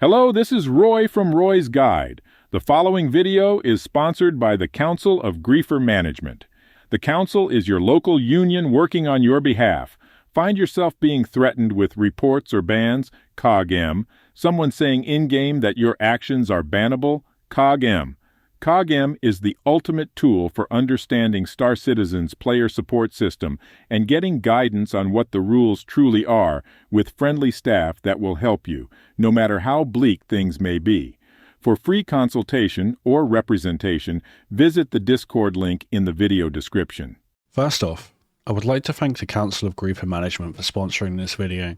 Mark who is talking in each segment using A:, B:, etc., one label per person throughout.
A: Hello, this is Roy from Roy's Guide. The following video is sponsored by the Council of Griefer Management. The Council is your local union working on your behalf. Find yourself being threatened with reports or bans? COG-M. Someone saying in-game that your actions are bannable? COG-M. COG-M is the ultimate tool for understanding Star Citizen's player support system and getting guidance on what the rules truly are with friendly staff that will help you, no matter how bleak things may be. For free consultation or representation, visit the Discord link in the video description.
B: First off, I would like to thank the Council of Griefer Management for sponsoring this video.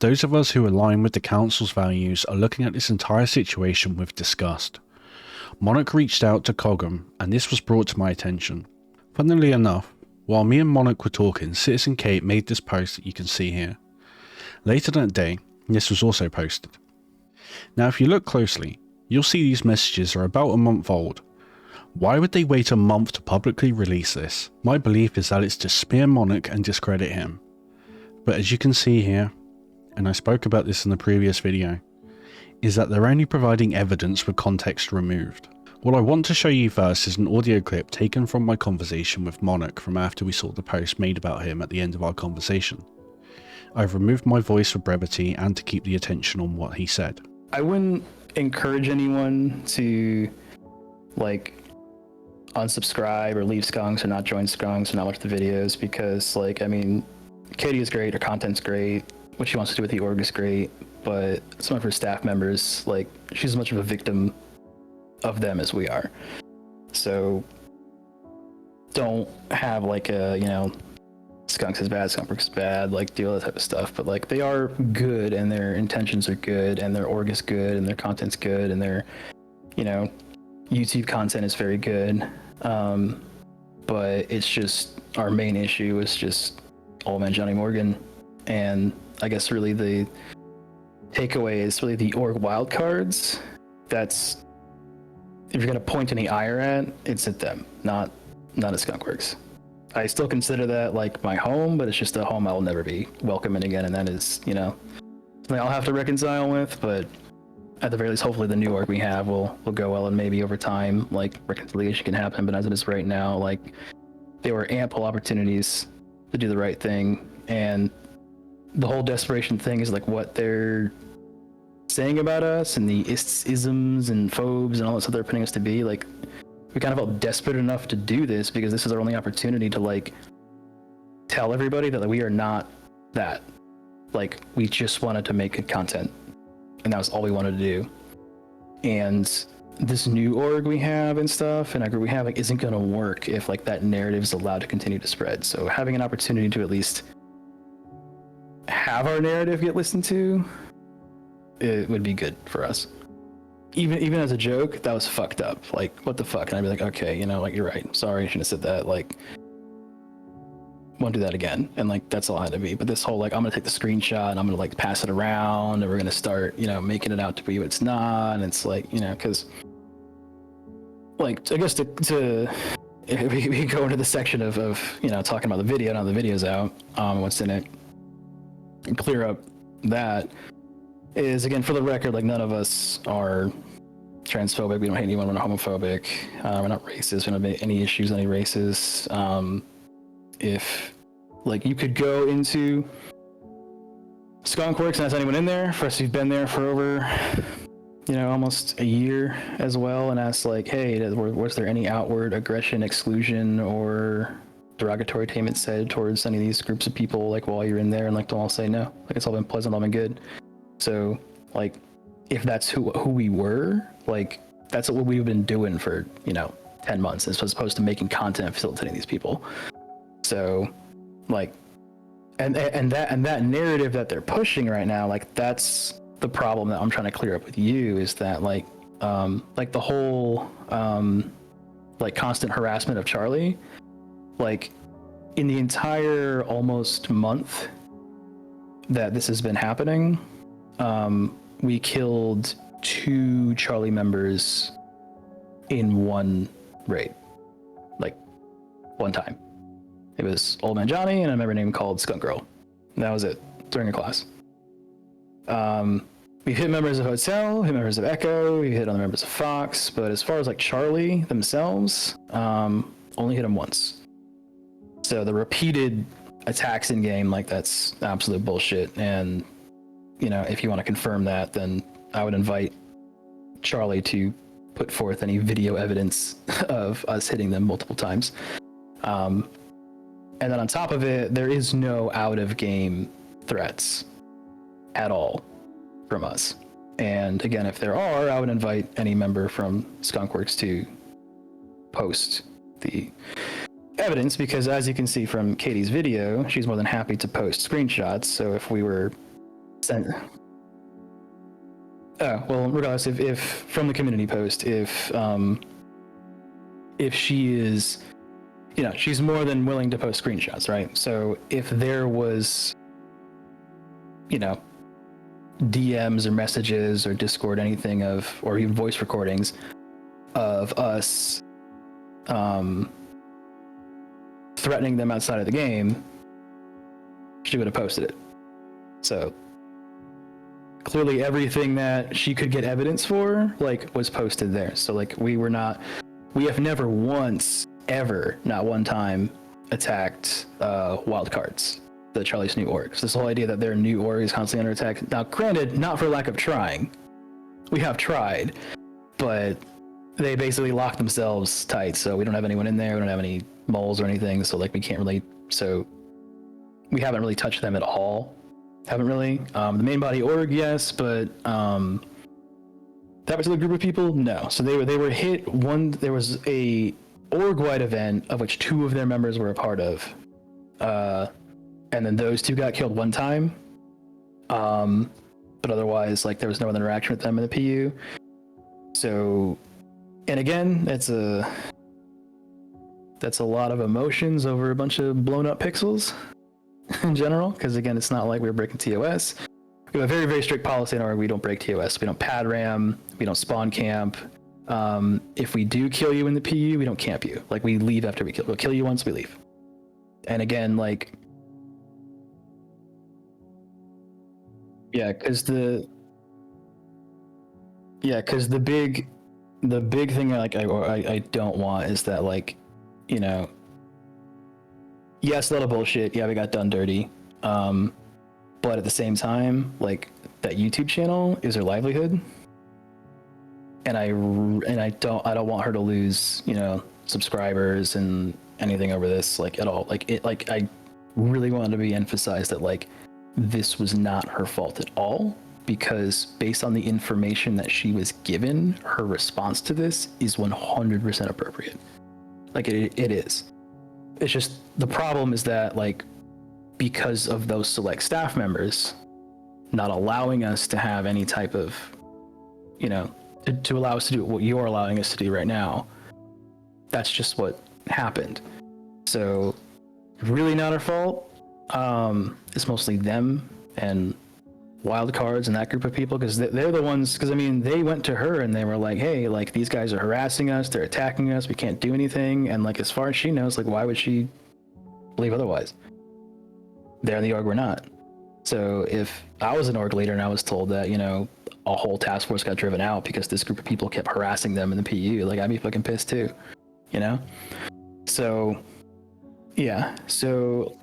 B: Those of us who align with the Council's values are looking at this entire situation with disgust. Monarch reached out to COG-M and this was brought to my attention. Funnily enough, while me and Monarch were talking, Citizen Kate made this post that you can see here. Later that day, this was also posted. Now if you look closely, you'll see these messages are about a month old. Why would they wait a month to publicly release this? My belief is that it's to smear Monarch and discredit him. But as you can see here, and I spoke about this in the previous video, is that they're only providing evidence with context removed. What I want to show you first is an audio clip taken from my conversation with Monarch from after we saw the post made about him at the end of our conversation. I've removed my voice for brevity and to keep the attention on what he said.
C: I wouldn't encourage anyone to unsubscribe or leave Skunks or not join Skunks or not watch the videos because Katie is great, her content's great, what she wants to do with the org is great, but some of her staff members, she's as much of a victim of them as we are. So don't have Skunks is bad, skunkworks is bad, deal with that type of stuff. But they are good and their intentions are good and their org is good and their content's good and their, YouTube content is very good. But it's just our main issue is just Old Man Johnny Morgan. And I guess really the takeaway is really the org wildcards. That's, if you're gonna point any ire at, it's at them, not at skunkworks. I still consider that my home, but it's just a home I will never be welcome in again, and that is, something I'll have to reconcile with, but at the very least, hopefully the new org we have will go well, and maybe over time, reconciliation can happen, but as it is right now, there were ample opportunities to do the right thing, and the whole desperation thing is what they're saying about us, and the isms and phobes and all that stuff they're putting us to be, we kind of felt desperate enough to do this because this is our only opportunity to tell everybody that we are not that. We just wanted to make good content, and that was all we wanted to do. And this new org we have and stuff, and our group we have, isn't going to work if that narrative is allowed to continue to spread. So having an opportunity to at least have our narrative get listened to, it would be good for us. Even as a joke, that was fucked up. What the fuck? And I'd be okay, you're right. Sorry, I shouldn't have said that. Won't do that again. And that's all I had to be. But this whole I'm gonna take the screenshot and I'm gonna pass it around and we're gonna start, making it out to be what it's not. And it's because I guess to if we go into the section of talking about the video, now the video's out, what's in it, and clear up that. Is, again, for the record, none of us are transphobic. We don't hate anyone. We're not homophobic. We're not racist. We don't have any issues with any races. If, you could go into Skunkworks and ask anyone in there, for us who've been there for over, almost a year as well, and ask, hey, was there any outward aggression, exclusion, or derogatory statements said towards any of these groups of people, while you're in there, and, they'll all say no. It's all been pleasant, all been good. So, if that's who we were, that's what we've been doing for, 10 months, as opposed to making content facilitating these people. So, and that narrative that they're pushing right now, that's the problem that I'm trying to clear up with you, is that, the whole, constant harassment of Charlie, in the entire almost month that this has been happening, we killed 2 Charlie members in one raid. One time. It was Old Man Johnny and a member named called Skunk Girl. And that was it, during a class. we've hit members of Hotel, hit members of Echo, we hit on the members of Fox, but as far as like Charlie themselves, only hit them once. So the repeated attacks in game, like that's absolute bullshit. And you know, if you want to confirm that, then I would invite Charlie to put forth any video evidence of us hitting them multiple times. And then on top of it, there is no out of game threats at all from us. And again, if there are, I would invite any member from Skunkworks to post the evidence, because as you can see from Katie's video, she's more than happy to post screenshots. So if we were sent, well, regardless, if from the community post, if she is, you know, she's more than willing to post screenshots, right? So if there was, you know, DMs or messages or Discord, anything of, or even voice recordings of us threatening them outside of the game, she would have posted it. So clearly everything that she could get evidence for, like, was posted there. So like we have never once, ever, not one time, attacked wildcards, the Charlie's new org. So this whole idea that their new org is constantly under attack. Now granted, not for lack of trying. We have tried, but they basically lock themselves tight, so we don't have anyone in there, we don't have any moles or anything, so like we can't really, so we haven't really touched them at all. Haven't really. The main body org, yes, but that particular group of people, no. So they were hit one, there was a org-wide event of which 2 of their members were a part of. And then those 2 got killed one time. But otherwise, like, there was no other interaction with them in the PU. So, and again, that's a lot of emotions over a bunch of blown up pixels in general, because again, it's not like we're breaking TOS. We have a very, very strict policy in our, we don't break TOS. We don't pad ram, we don't spawn camp. If we do kill you in the PU, we don't camp you. Like, we leave after we kill. We'll kill you once, we leave. And again, like, yeah, because the big thing, like, I don't want is that, like, you know, yes, a lot of bullshit. Yeah, we got done dirty. But at the same time, like, that YouTube channel is her livelihood. And I don't want her to lose, you know, subscribers and anything over this, like, at all. Like, I really wanted to be emphasized that, like, this was not her fault at all, because based on the information that she was given, her response to this is 100% appropriate. Like, it is. It's just, the problem is that, like, because of those select staff members not allowing us to have any type of, you know, to allow us to do what you're allowing us to do right now, that's just what happened. So, really not our fault. It's mostly them and wildcards and that group of people, because they're the ones, because I mean, they went to her and they were like, hey, like, these guys are harassing us, they're attacking us, we can't do anything. And like, as far as she knows, like, why would she believe otherwise? They're in the org, we're not. So if I was an org leader and I was told that, you know, a whole task force got driven out because this group of people kept harassing them in the PU, like, I'd be fucking pissed too, you know? So yeah, so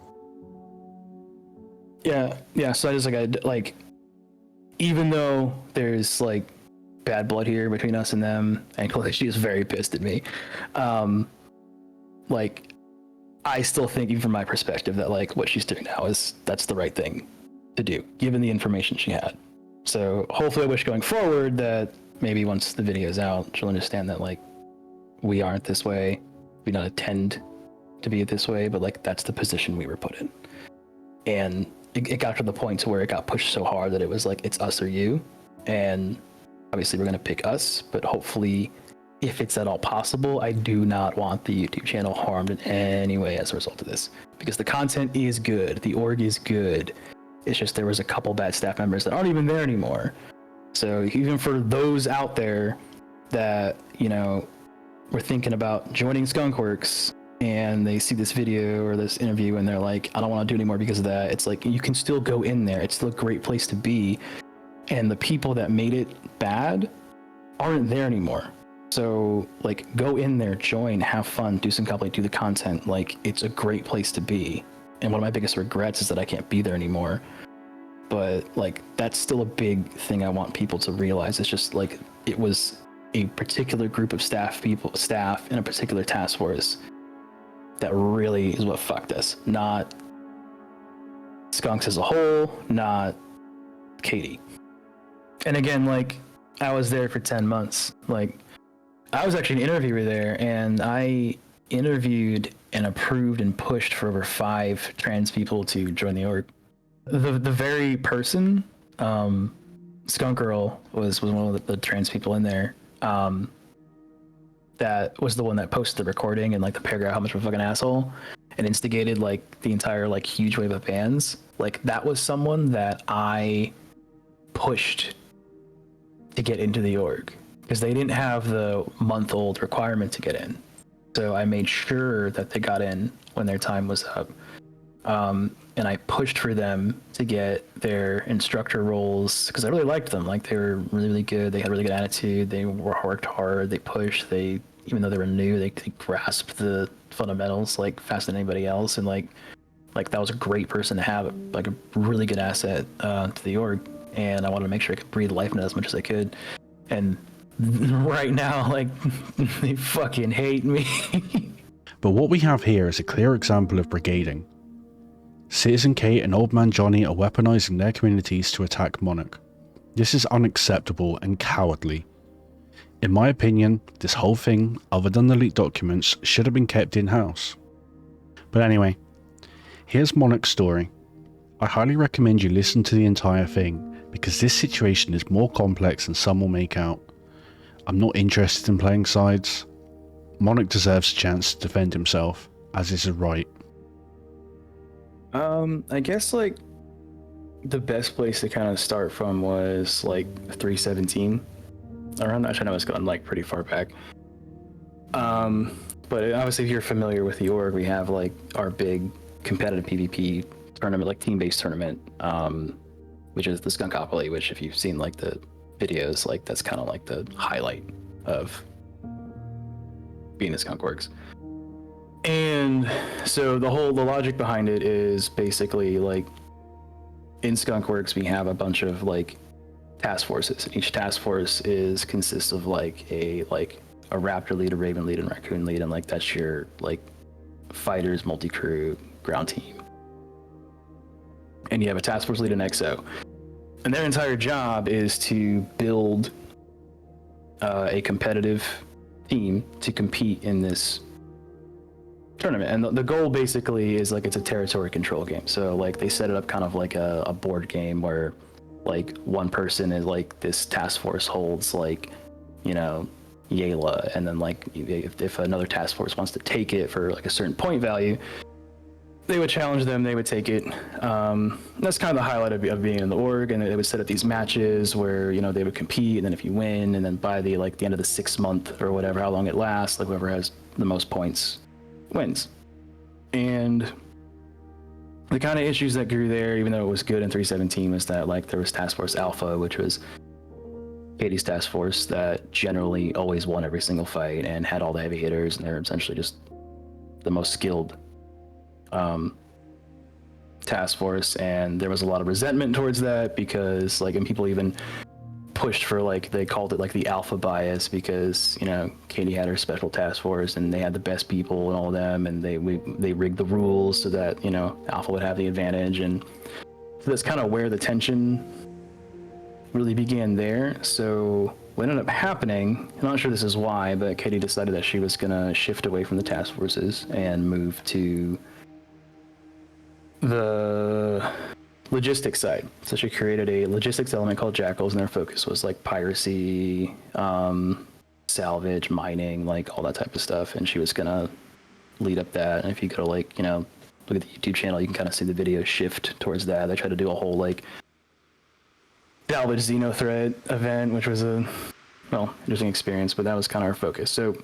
C: I just, like, even though there's, like, bad blood here between us and them, and clearly she is very pissed at me, like, I still think, even from my perspective, that, like, what she's doing now that's the right thing to do, given the information she had. So hopefully I wish going forward that maybe once the video's out, she'll understand that, like, we aren't this way, we don't intend to be this way, but, like, that's the position we were put in. And it got to the point to where it got pushed so hard that it was like, it's us or you. And obviously we're going to pick us, but hopefully, if it's at all possible, I do not want the YouTube channel harmed in any way as a result of this, because the content is good, the org is good. It's just there was a couple bad staff members that aren't even there anymore. So even for those out there that, you know, were thinking about joining Skunkworks and they see this video or this interview and they're like, I don't want to do anymore because of that, it's like, you can still go in there. It's still a great place to be. and the people that made it bad aren't there anymore. So like, go in there, join, have fun, do some cosplay, do the content. Like, it's a great place to be. And one of my biggest regrets is that I can't be there anymore. But like, that's still a big thing I want people to realize. It's just like, it was a particular group of staff in a particular task force that really is what fucked us. Not Skunks as a whole, not Katie. And again, like, I was there for 10 months. Like, I was actually an interviewer there, and I interviewed and approved and pushed for over 5 trans people to join the org. The very person, Skunk Girl was one of the trans people in there. That was the one that posted the recording and like the paragraph, how much of a fucking asshole, and instigated like the entire like huge wave of bans. Like, that was someone that I pushed to get into the org because they didn't have the month-old requirement to get in. So I made sure that they got in when their time was up. And I pushed for them to get their instructor roles because I really liked them. Like, they were really, really good. They had a really good attitude. They worked hard. They pushed. Even though they were new, they grasped the fundamentals like faster than anybody else. And like that was a great person to have, like a really good asset to the org. And I wanted to make sure I could breathe life in it as much as I could. And right now, like, they fucking hate me.
B: But what we have here is a clear example of brigading. Citizen Kate and Old Man Johnny are weaponizing their communities to attack Monarch. This is unacceptable and cowardly. In my opinion, this whole thing, other than the leaked documents, should have been kept in-house. But anyway, here's Monarch's story. I highly recommend you listen to the entire thing, because this situation is more complex than some will make out. I'm not interested in playing sides. Monarch deserves a chance to defend himself, as is his right.
C: I guess like the best place to kind of start from was like 317. Around, actually, I know it's gone like pretty far back. But obviously, if you're familiar with the org, we have like our big competitive PvP tournament, like team-based tournament, which is the Skunkopoly, which if you've seen like the videos, like that's kind of like the highlight of being a Skunkworks. And so the logic behind it is basically like in Skunkworks we have a bunch of like task forces. Each task force consists of like a raptor lead, a raven lead, and raccoon lead, and like that's your like fighters, multi-crew, ground team. And you have a task force lead and XO. And their entire job is to build a competitive team to compete in this tournament. And the goal basically is like it's a territory control game. So like they set it up kind of like a board game where like one person is like this task force holds like, you know, Yayla, and then like if another task force wants to take it for like a certain point value, they would challenge them, they would take it. That's kind of the highlight of being in the org, and they would set up these matches where, you know, they would compete, and then if you win, and then by the end of the 6 month or whatever, how long it lasts, like whoever has the most points wins. And the kind of issues that grew there, even though it was good in 317, was that like there was Task Force Alpha, which was Katie's task force that generally always won every single fight and had all the heavy hitters, and they're essentially just the most skilled task force. And there was a lot of resentment towards that because like, and people even pushed for like, they called it like the alpha bias, because, you know, Katie had her special task force and they had the best people and all of them, and they rigged the rules so that, you know, alpha would have the advantage. And so that's kind of where the tension really began there. So what ended up happening, I'm not sure this is why, but Katie decided that she was gonna shift away from the task forces and move to the logistics side. So she created a logistics element called Jackals, and their focus was like piracy, salvage, mining, like all that type of stuff. And she was gonna lead up that. And if you go to like, you know, look at the YouTube channel, you can kind of see the video shift towards that. They tried to do a whole like salvage Xenothreat event, which was a, well, interesting experience, but that was kind of our focus. So,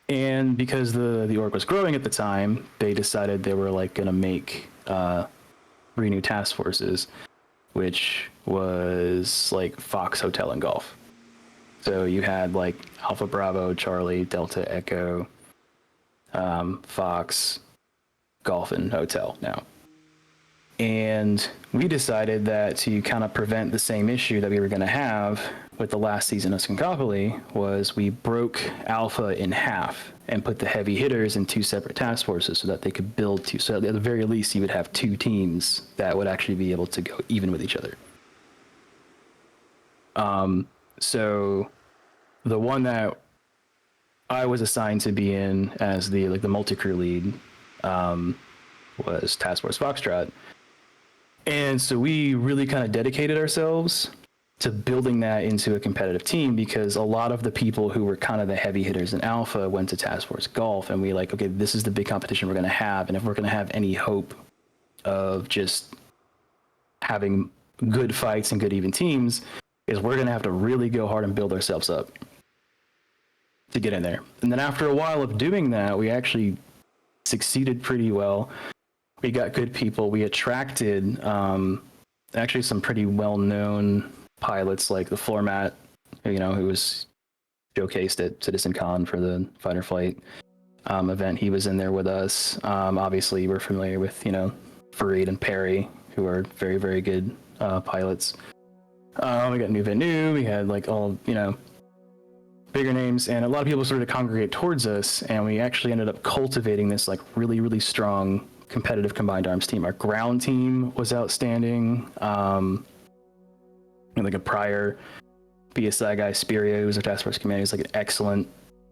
C: and because the org was growing at the time, they decided they were like gonna make 3 new task forces. which was like Fox Hotel and Golf. So you had like Alpha Bravo, Charlie, Delta Echo, Fox, Golf, and Hotel now. And we decided that to kind of prevent the same issue that we were going to have with the last season of Skunkopoly was we broke Alpha in half and put the heavy hitters in two separate task forces so that they could build two. So at the very least, you would have two teams that would actually be able to go even with each other. So the one that I was assigned to be in as the multi-crew lead was Task Force Foxtrot. And so we really kind of dedicated ourselves to building that into a competitive team, because a lot of the people who were kind of the heavy hitters in Alpha went to Task Force Golf, and we like, okay, this is the big competition we're going to have. And if we're going to have any hope of just having good fights and good even teams, is we're going to have to really go hard and build ourselves up to get in there. And then after a while of doing that, we actually succeeded pretty well. We got good people. We attracted actually some pretty well-known pilots, like the floor mat, who was showcased at CitizenCon for the Fighter Flight event. He was in there with us. Obviously, we're familiar with, Fareed and Perry, who are very, very good pilots. We got New. We had like all, bigger names, and a lot of people started to congregate towards us, and we actually ended up cultivating this like really, really strong competitive combined arms team. Our ground team was outstanding. Like a prior BSI guy, Spirio, who was our task force commander, is like an excellent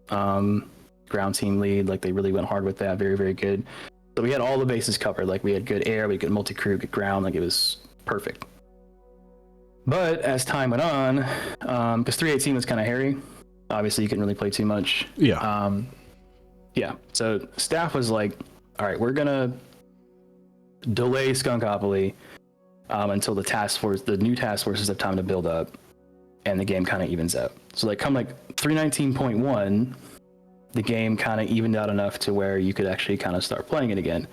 C: ground team lead. Like they really went hard with that. Very, very good. So we had all the bases covered. Like we had good air, we had good multi-crew, good ground. Like it was perfect. But as time went on, because 318 was kind of hairy, obviously you couldn't really play too much.
B: Yeah.
C: So staff was like, all right, we're gonna delay Skunkopoly until the new task forces have time to build up, and the game kind of evens out. So like come like 319.1, the game kind of evened out enough to where you could actually kind of start playing it again.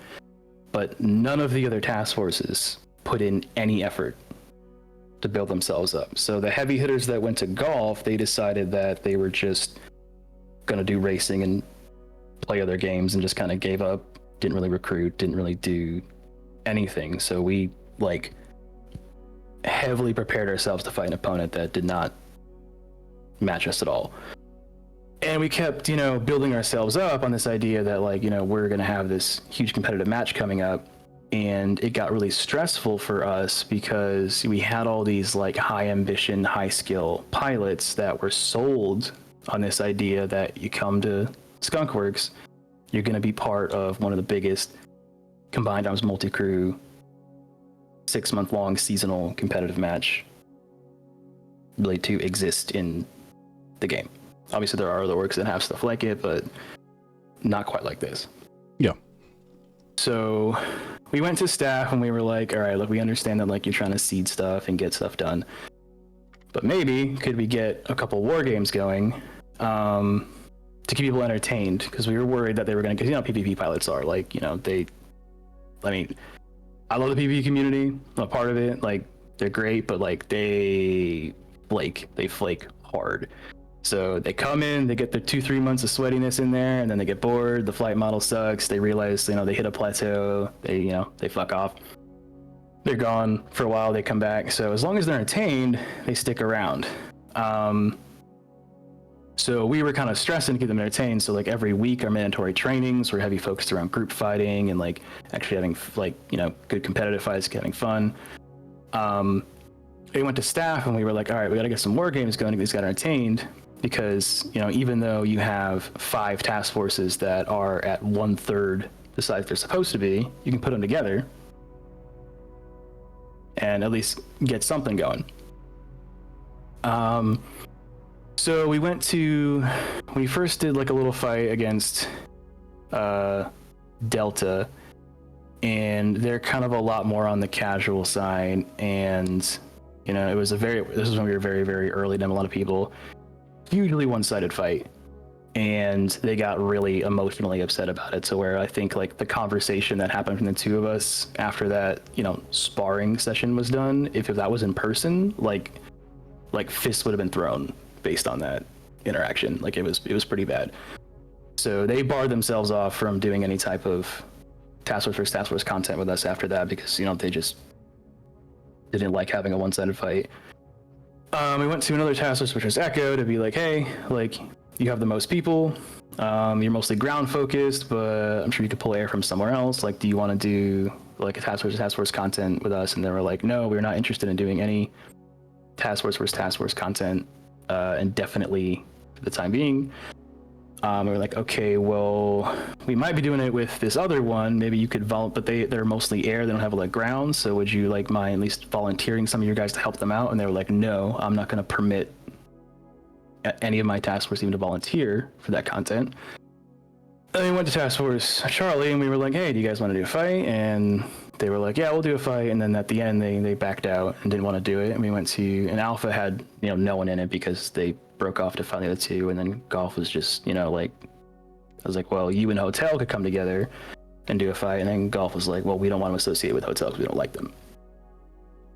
C: But none of the other task forces put in any effort to build themselves up. So the heavy hitters that went to Golf, they decided that they were just gonna do racing and play other games, and just kind of gave up. Didn't really recruit, didn't really do anything. So we like heavily prepared ourselves to fight an opponent that did not match us at all. And we kept, building ourselves up on this idea that like, we're going to have this huge competitive match coming up. And it got really stressful for us because we had all these like high ambition, high skill pilots that were sold on this idea that you come to Skunkworks, you're going to be part of one of the biggest combined arms multi-crew 6-month-long seasonal competitive match really to exist in the game. Obviously there are other orgs that have stuff like it, but not quite like this.
B: Yeah.
C: So we went to staff and we were like, all right, look, we understand that like you're trying to seed stuff and get stuff done, but maybe could we get a couple war games going to keep people entertained? Because we were worried that they were going to, because PvP pilots are like, I love the PvP community. I'm a part of it. Like they're great, but like they flake hard. So they come in, they get their 2-3 months of sweatiness in there, and then they get bored. The flight model sucks. They realize, they hit a plateau. They fuck off. They're gone for a while. They come back. So as long as they're entertained, they stick around. So we were kind of stressing to keep them entertained. So like every week, our mandatory trainings were heavy focused around group fighting and like actually having good competitive fights, having fun. We went to staff and we were like, all right, we got to get some war games going to get these guys entertained, because even though you have 5 task forces that are at 1/3 the size they're supposed to be, you can put them together and at least get something going. So we first did like a little fight against Delta, and they're kind of a lot more on the casual side, and this is when we were very, very early, done a lot of people. Hugely one-sided fight. and they got really emotionally upset about it, to where I think like the conversation that happened between the two of us after that, you know, sparring session was done, if that was in person, like fists would have been thrown based on that interaction. Like it was pretty bad. So they barred themselves off from doing any type of task force versus task force content with us after that, because, you know, they just didn't like having a one-sided fight. We went to another task force, which was Echo, to be like, hey, like, you have the most people, you're mostly ground focused, but I'm sure you could pull air from somewhere else. Like, do you want to do like a task force content with us? And they were like, no, we're not interested in doing any task force versus task force content, indefinitely for the time being. We were like, okay, well, we might be doing it with this other one. Maybe you could but they're mostly air. They don't have like ground. So would you like mind at least volunteering some of your guys to help them out? And they were like, no, I'm not going to permit any of my task force even to volunteer for that content. Then we went to Task Force Charlie, and we were like, hey, do you guys want to do a fight? And they were like, yeah, we'll do a fight. And then at the end, they backed out and didn't want to do it. And we went to, and Alpha had, you know, no one in it because they broke off to find the other two. And then Golf was just, you know, like, I was like, well, you and Hotel could come together and do a fight. And then Golf was like, well, we don't want to associate with Hotel because we don't like them.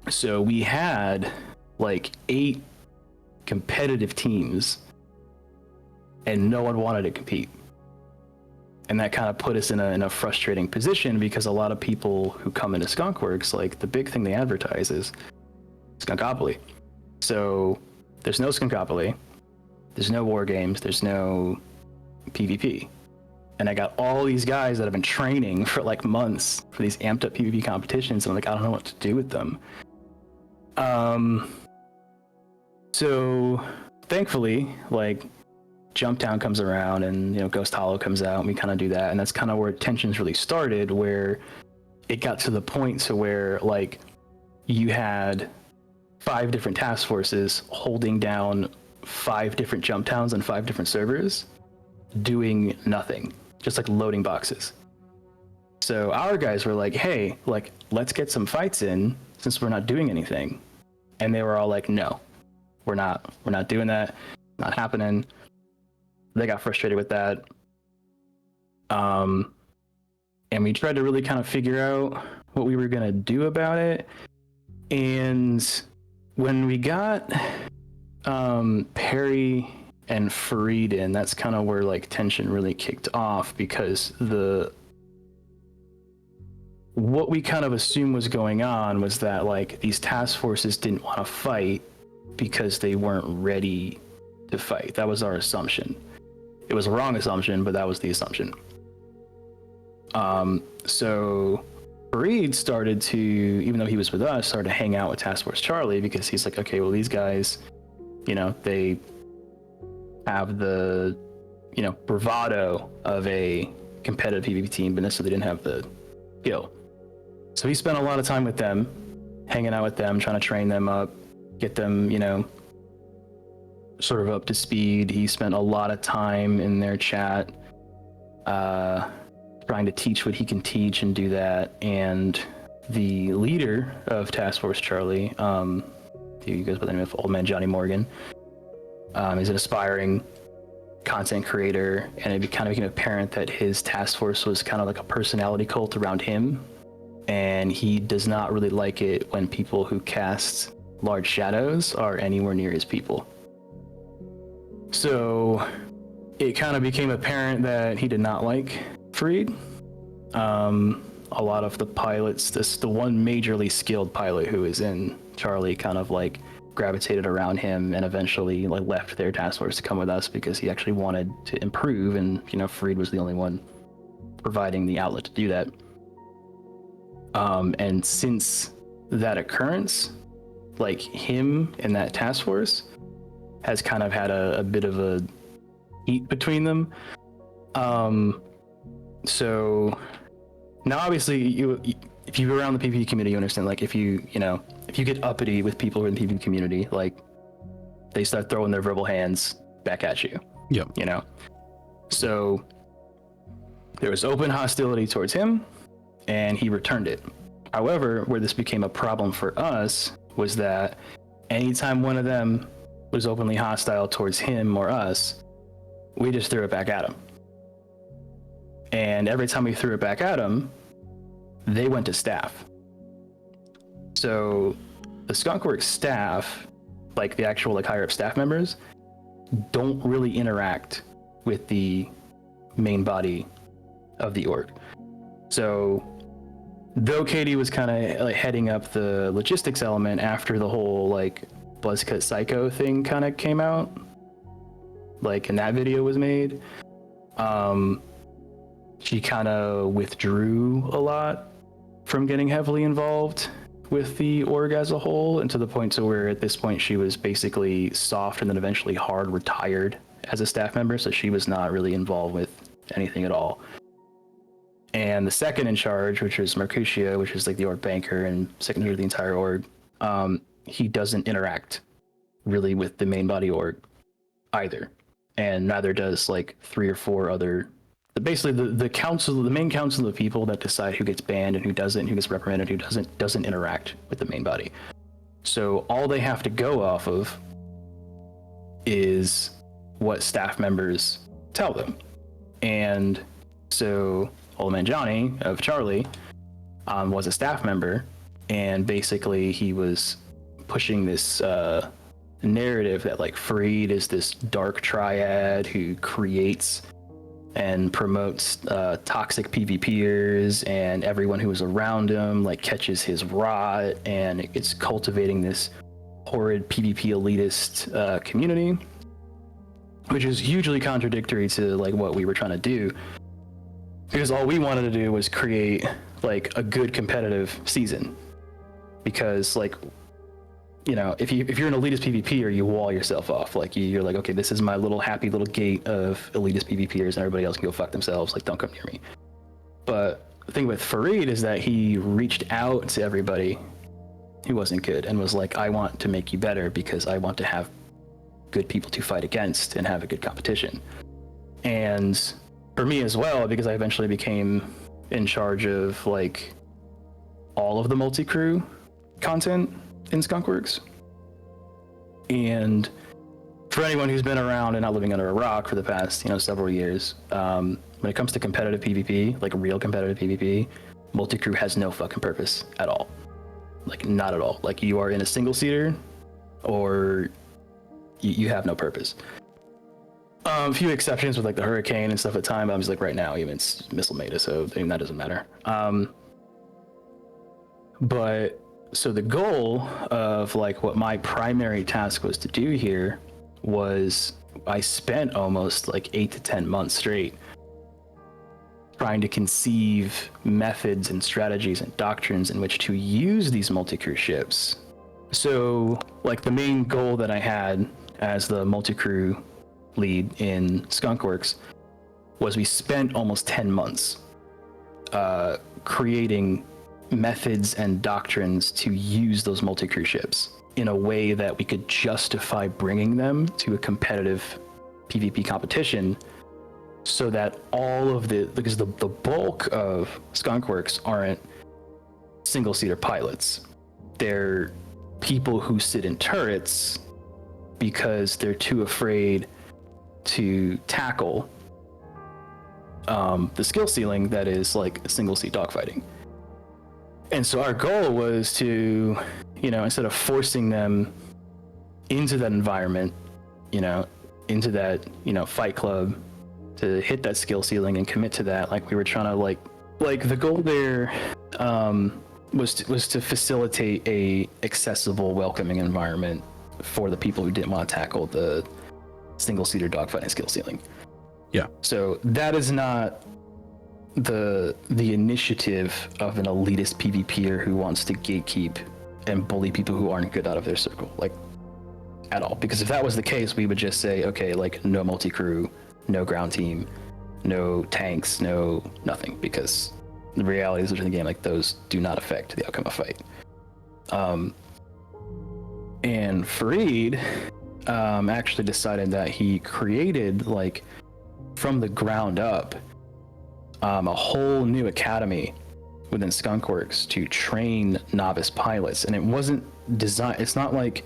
C: So we had like 8 competitive teams, and no one wanted to compete. And that kind of put us in a frustrating position, because a lot of people who come into Skunkworks, like, the big thing they advertise is Skunkopoly. So there's no Skunkopoly, there's no war games, there's no PvP. And I got all these guys that have been training for like months for these amped up PvP competitions, and I'm like, I don't know what to do with them. So thankfully, like, Jumptown comes around, and, you know, Ghost Hollow comes out, and we kind of do that. And that's kind of where tensions really started, where it got to the point to where, like, you had 5 different task forces holding down 5 different Jumptowns and 5 different servers, doing nothing, just like loading boxes. So our guys were like, hey, like, let's get some fights in since we're not doing anything. And they were all like, no, we're not doing that, not happening. They got frustrated with that. And we tried to really kind of figure out what we were going to do about it. And when we got Perry and Fareed in, that's kind of where, like, tension really kicked off, because what we kind of assumed was going on was that, like, these task forces didn't want to fight because they weren't ready to fight. That was our assumption. It was a wrong assumption, but that was the assumption. So Fareed started to, even though he was with us, started to hang out with Task Force Charlie, because he's like, okay, well, these guys, you know, they have the, you know, bravado of a competitive PvP team, but necessarily didn't have the skill. So he spent a lot of time with them, hanging out with them, trying to train them up, get them, you know, sort of up to speed. He spent a lot of time in their chat, trying to teach what he can teach and do that. And the leader of Task Force Charlie, he goes by the name of Old Man Johnny Morgan, is an aspiring content creator, and it kind of became apparent that his task force was kind of like a personality cult around him, and he does not really like it when people who cast large shadows are anywhere near his people. So it kind of became apparent that he did not like Fareed. A lot of the pilots, the one majorly skilled pilot who is in Charlie, kind of like gravitated around him, and eventually like left their task force to come with us because he actually wanted to improve, and, you know, Fareed was the only one providing the outlet to do that. And since that occurrence, like, him and that task force has kind of had a bit of a heat between them. So now, obviously, if you're around the PvP community, you understand, like, if you get uppity with people who are in the PvP community, like, they start throwing their verbal hands back at you.
B: Yeah.
C: You know? So there was open hostility towards him, and he returned it. However, where this became a problem for us was that anytime one of them was openly hostile towards him or us, we just threw it back at them. And every time we threw it back at them, they went to staff. So the Skunkworks staff, like the actual like higher up staff members, don't really interact with the main body of the org. So though Katie was kind of like heading up the logistics element after the whole like Buzzcut Psycho thing kind of came out, like, and that video was made, she kind of withdrew a lot from getting heavily involved with the org as a whole, and to the point to where at this point she was basically soft and then eventually hard retired as a staff member, so she was not really involved with anything at all. And the second in charge, which is Mercutio, which is like the org banker and secretary of the entire org, he doesn't interact really with the main body org either, and neither does like 3 or 4 other. Basically, the council, the main council of people that decide who gets banned and who doesn't, who gets reprimanded, who doesn't interact with the main body. So all they have to go off of is what staff members tell them. And so Old Man Johnny of Charlie was a staff member, and basically he was pushing this narrative that like Fareed is this dark triad who creates and promotes toxic PvPers, and everyone who is around him like catches his rot, and it's cultivating this horrid PvP elitist community, which is hugely contradictory to like what we were trying to do, because all we wanted to do was create like a good competitive season. Because like, you know, if you're an elitist PvPer, you wall yourself off. Like you're like, okay, this is my little happy little gate of elitist PvPers, and everybody else can go fuck themselves. Like, don't come near me. But the thing with Fareed is that he reached out to everybody who wasn't good and was like, I want to make you better because I want to have good people to fight against and have a good competition. And for me as well, because I eventually became in charge of like all of the multi-crew content in Skunkworks. And for anyone who's been around and not living under a rock for the past, several years, when it comes to competitive PvP, like real competitive PvP, multi-crew has no fucking purpose at all. Like, not at all. Like, you are in a single-seater, or you have no purpose. A few exceptions with like the Hurricane and stuff at time bombs, like right now, even it's missile meta, so I mean, that doesn't matter. But so the goal of like what my primary task was to do here was I spent almost like 8 to 10 months straight trying to conceive methods and strategies and doctrines in which to use these multi-crew ships. So like the main goal that I had as the multi-crew lead in Skunkworks was we spent almost 10 months creating methods and doctrines to use those multi-crew ships in a way that we could justify bringing them to a competitive PvP competition, so that all of because the bulk of Skunkworks aren't single-seater pilots. They're people who sit in turrets because they're too afraid to tackle the skill ceiling that is like single-seat dogfighting. And so our goal was to, instead of forcing them into that environment, into that, fight club, to hit that skill ceiling and commit to that, like we were trying to like the goal there was to facilitate a accessible, welcoming environment for the people who didn't want to tackle the single-seater dogfighting skill ceiling.
B: Yeah.
C: So that is not the initiative of an elitist PvPer who wants to gatekeep and bully people who aren't good out of their circle, like, at all. Because if that was the case, we would just say, okay, like, no multi-crew, no ground team, no tanks, no nothing, because the realities of the game, like, those do not affect the outcome of fight. And Fareed actually decided that he created, like, from the ground up, a whole new academy within Skunkworks to train novice pilots. And it wasn't designed, it's not like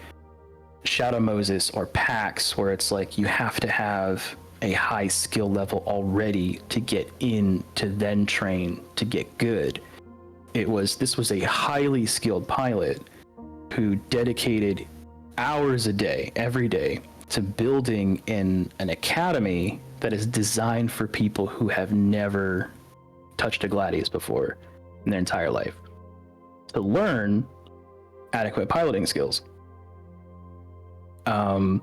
C: Shadow Moses or PAX, where it's like you have to have a high skill level already to get in to then train to get good. This was a highly skilled pilot who dedicated hours a day, every day, to building an academy that is designed for people who have never touched a Gladius before in their entire life, to learn adequate piloting skills. And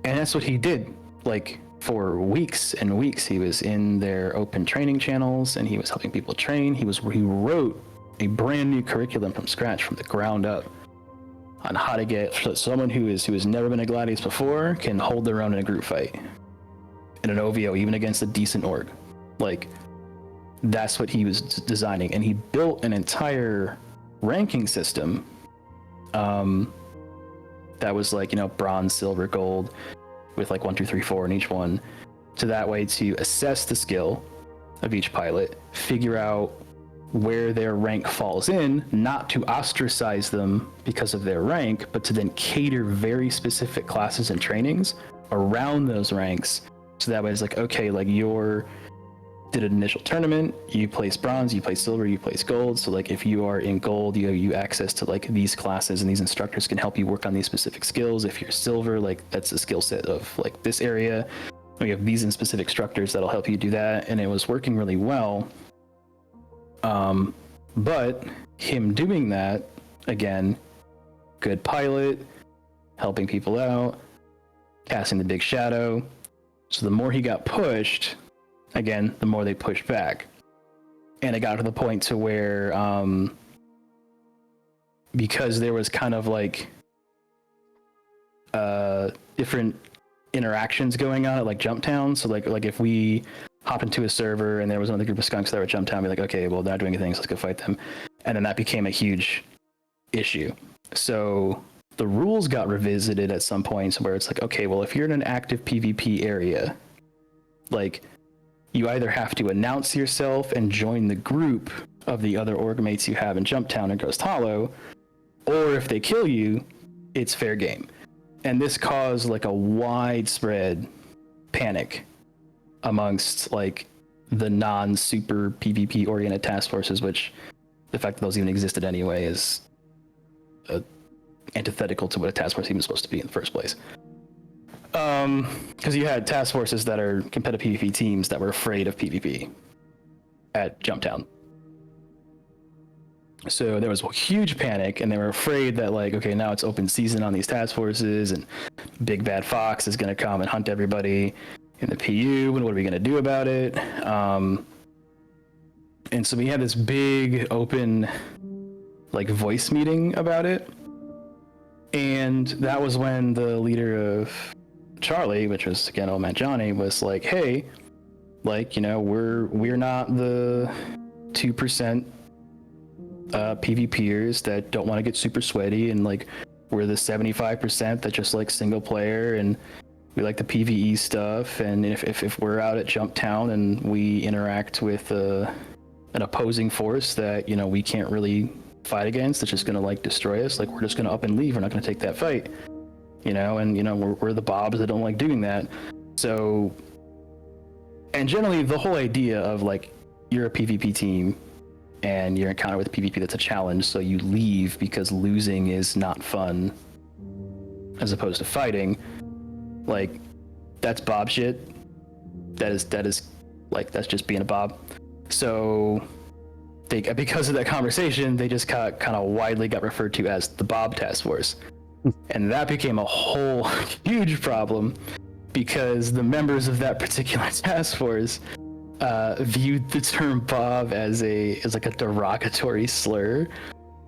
C: that's what he did. Like, for weeks and weeks, he was in their open training channels and he was helping people train. He wrote a brand new curriculum from scratch, from the ground up, on how to get someone who has never been a Gladius before can hold their own in a group fight, in an OVO, even against a decent org. Like, that's what he was designing, and he built an entire ranking system that was like, you know, bronze, silver, gold, with like 1, 2, 3, 4 in each one, to that way to assess the skill of each pilot, figure out where their rank falls in, not to ostracize them because of their rank, but to then cater very specific classes and trainings around those ranks. So that way it's like, okay, like did an initial tournament, you place bronze, you place silver, you place gold. So like if you are in gold, you access to like these classes, and these instructors can help you work on these specific skills. If you're silver, like that's a skill set of like this area. We have these in specific instructors that'll help you do that. And it was working really well. But him doing that, again, good pilot, helping people out, casting the big shadow. So the more he got pushed, again, the more they pushed back. And it got to the point to where, because there was kind of like different interactions going on at like Jump Town. So like if we hop into a server and there was another group of skunks that were at Jump Town, be like, okay, well, they're not doing anything, so let's go fight them. And then that became a huge issue. So the rules got revisited at some points where it's like, okay, well, if you're in an active PvP area, like, you either have to announce yourself and join the group of the other org mates you have in Jump Town or Ghost Hollow, or if they kill you, it's fair game. And this caused like a widespread panic amongst like the non-super PvP oriented task forces, which the fact that those even existed anyway is antithetical to what a task force even supposed to be in the first place. Because you had task forces that are competitive PvP teams that were afraid of PvP at Jump Town. So there was a huge panic, and they were afraid that, like, okay, now it's open season on these task forces, and Big Bad Fox is going to come and hunt everybody in the PU, and what are we going to do about it? And so we had this big open, like, voice meeting about it. And that was when the leader of Charlie, which was again Old Man Johnny, was like, hey, like, you know, we're not the 2% PvPers that don't want to get super sweaty, and like we're the 75% that just like single player and we like the PvE stuff. And if we're out at Jump Town and we interact with an opposing force that, you know, we can't really fight against, that's just gonna like destroy us, like we're just gonna up and leave, we're not gonna take that fight. You know, and you know, we're the Bobs that don't like doing that. So, and generally the whole idea of like, you're a PvP team and you're encountered with PvP that's a challenge, so you leave because losing is not fun as opposed to fighting, like, that's Bob shit. That is like, that's just being a Bob. So they, because of that conversation, they just kind of widely got referred to as the Bob Task Force. And that became a whole huge problem because the members of that particular task force viewed the term Bob as like a derogatory slur.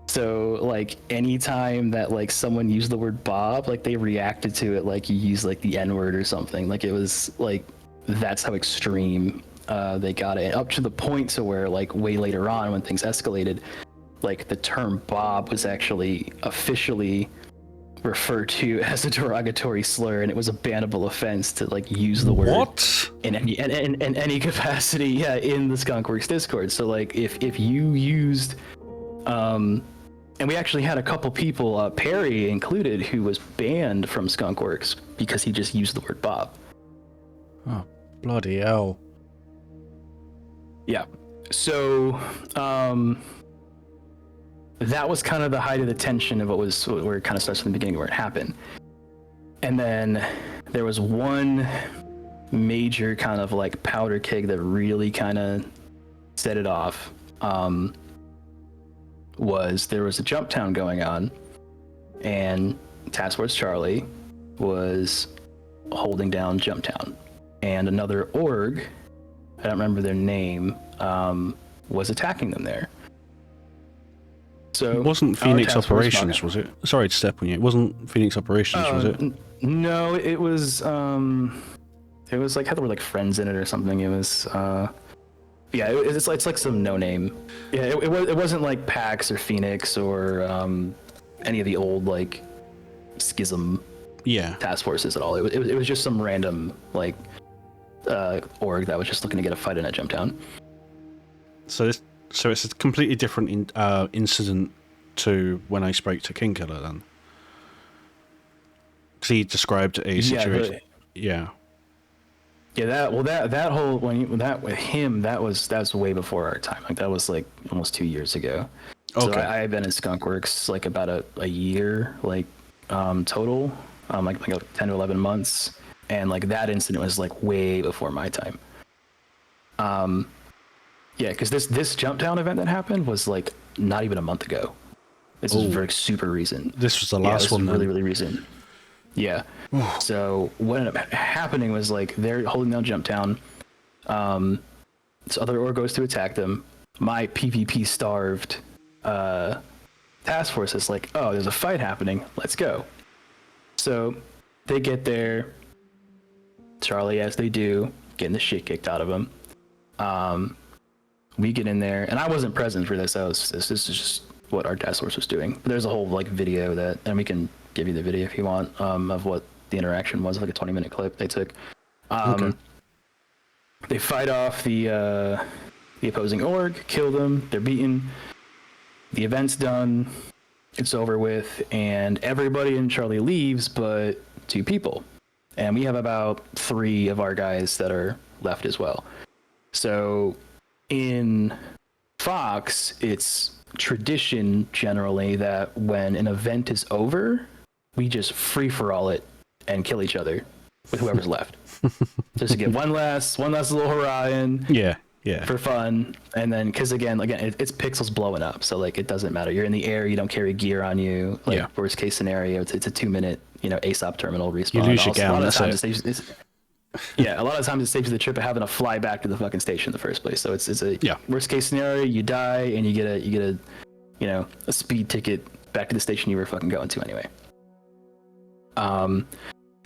C: So like anytime that like someone used the word Bob, like they reacted to it like you used like the N-word or something. Like it was like, that's how extreme they got it, up to the point to where like way later on when things escalated, like the term Bob was actually officially referred to as a derogatory slur, and it was a bannable offense to like use the word in any capacity, in the Skunkworks Discord. So like if you used and we actually had a couple people, Perry included, who was banned from Skunkworks because he just used the word Bob.
B: Oh, bloody hell.
C: Yeah. So, that was kind of the height of the tension of where it kind of starts from the beginning where it happened. And then there was one major kind of like powder keg that really kind of set it off. There was a jump town going on, and Task Force Charlie was holding down jump town, and another org, I don't remember their name, was attacking them there. So
B: it wasn't Phoenix Operations, was it? Sorry to step on you. It wasn't Phoenix Operations, was it?
C: No, it was like had the word like friends in it or something. It was yeah, it's like some no name. Yeah, it wasn't like PAX or Phoenix or any of the old like schism task forces at all. It was just some random like org that was just looking to get a fight in at Jump Town.
B: So it's a completely different incident to when I spoke to King Killer then. Because he described a situation. Yeah.
C: That whole that with him that was way before our time. Like that was like almost 2 years ago. Okay. So I had been in Skunkworks like about a year like total, like 10 to 11 months, and like that incident was like way before my time. Yeah, because this Jump Down event that happened was like not even a month ago. This was very super recent.
B: This was the last one.
C: Really, really recent. Yeah. So what ended up happening was like they're holding down Jump Town. This other org goes to attack them. My PvP starved task force is like, oh, there's a fight happening. Let's go. So they get there. Charlie, as they do, getting the shit kicked out of them. We get in there, and I wasn't present for this. This is just what our task force was doing. But there's a whole like video that, and we can give you the video if you want, of what the interaction was, like a 20-minute clip they took. Okay. They fight off the opposing org, kill them, they're beaten. The event's done, it's over with, and everybody in Charlie leaves but 2 people. And we have about 3 of our guys that are left as well. So in Fox, it's tradition generally that when an event is over, we just free-for-all it and kill each other with whoever's left. Just to get one last little hurrah in.
B: Yeah.
C: For fun. And then, because again, it's pixels blowing up, so like it doesn't matter. You're in the air, you don't carry gear on you. Like worst case scenario, it's a 2-minute, ASOP terminal respawn.
B: You lose your gown, that's
C: it. Yeah, a lot of times it saves you the trip of having to fly back to the fucking station in the first place. So it's a worst case scenario, you die and you get a speed ticket back to the station you were fucking going to anyway.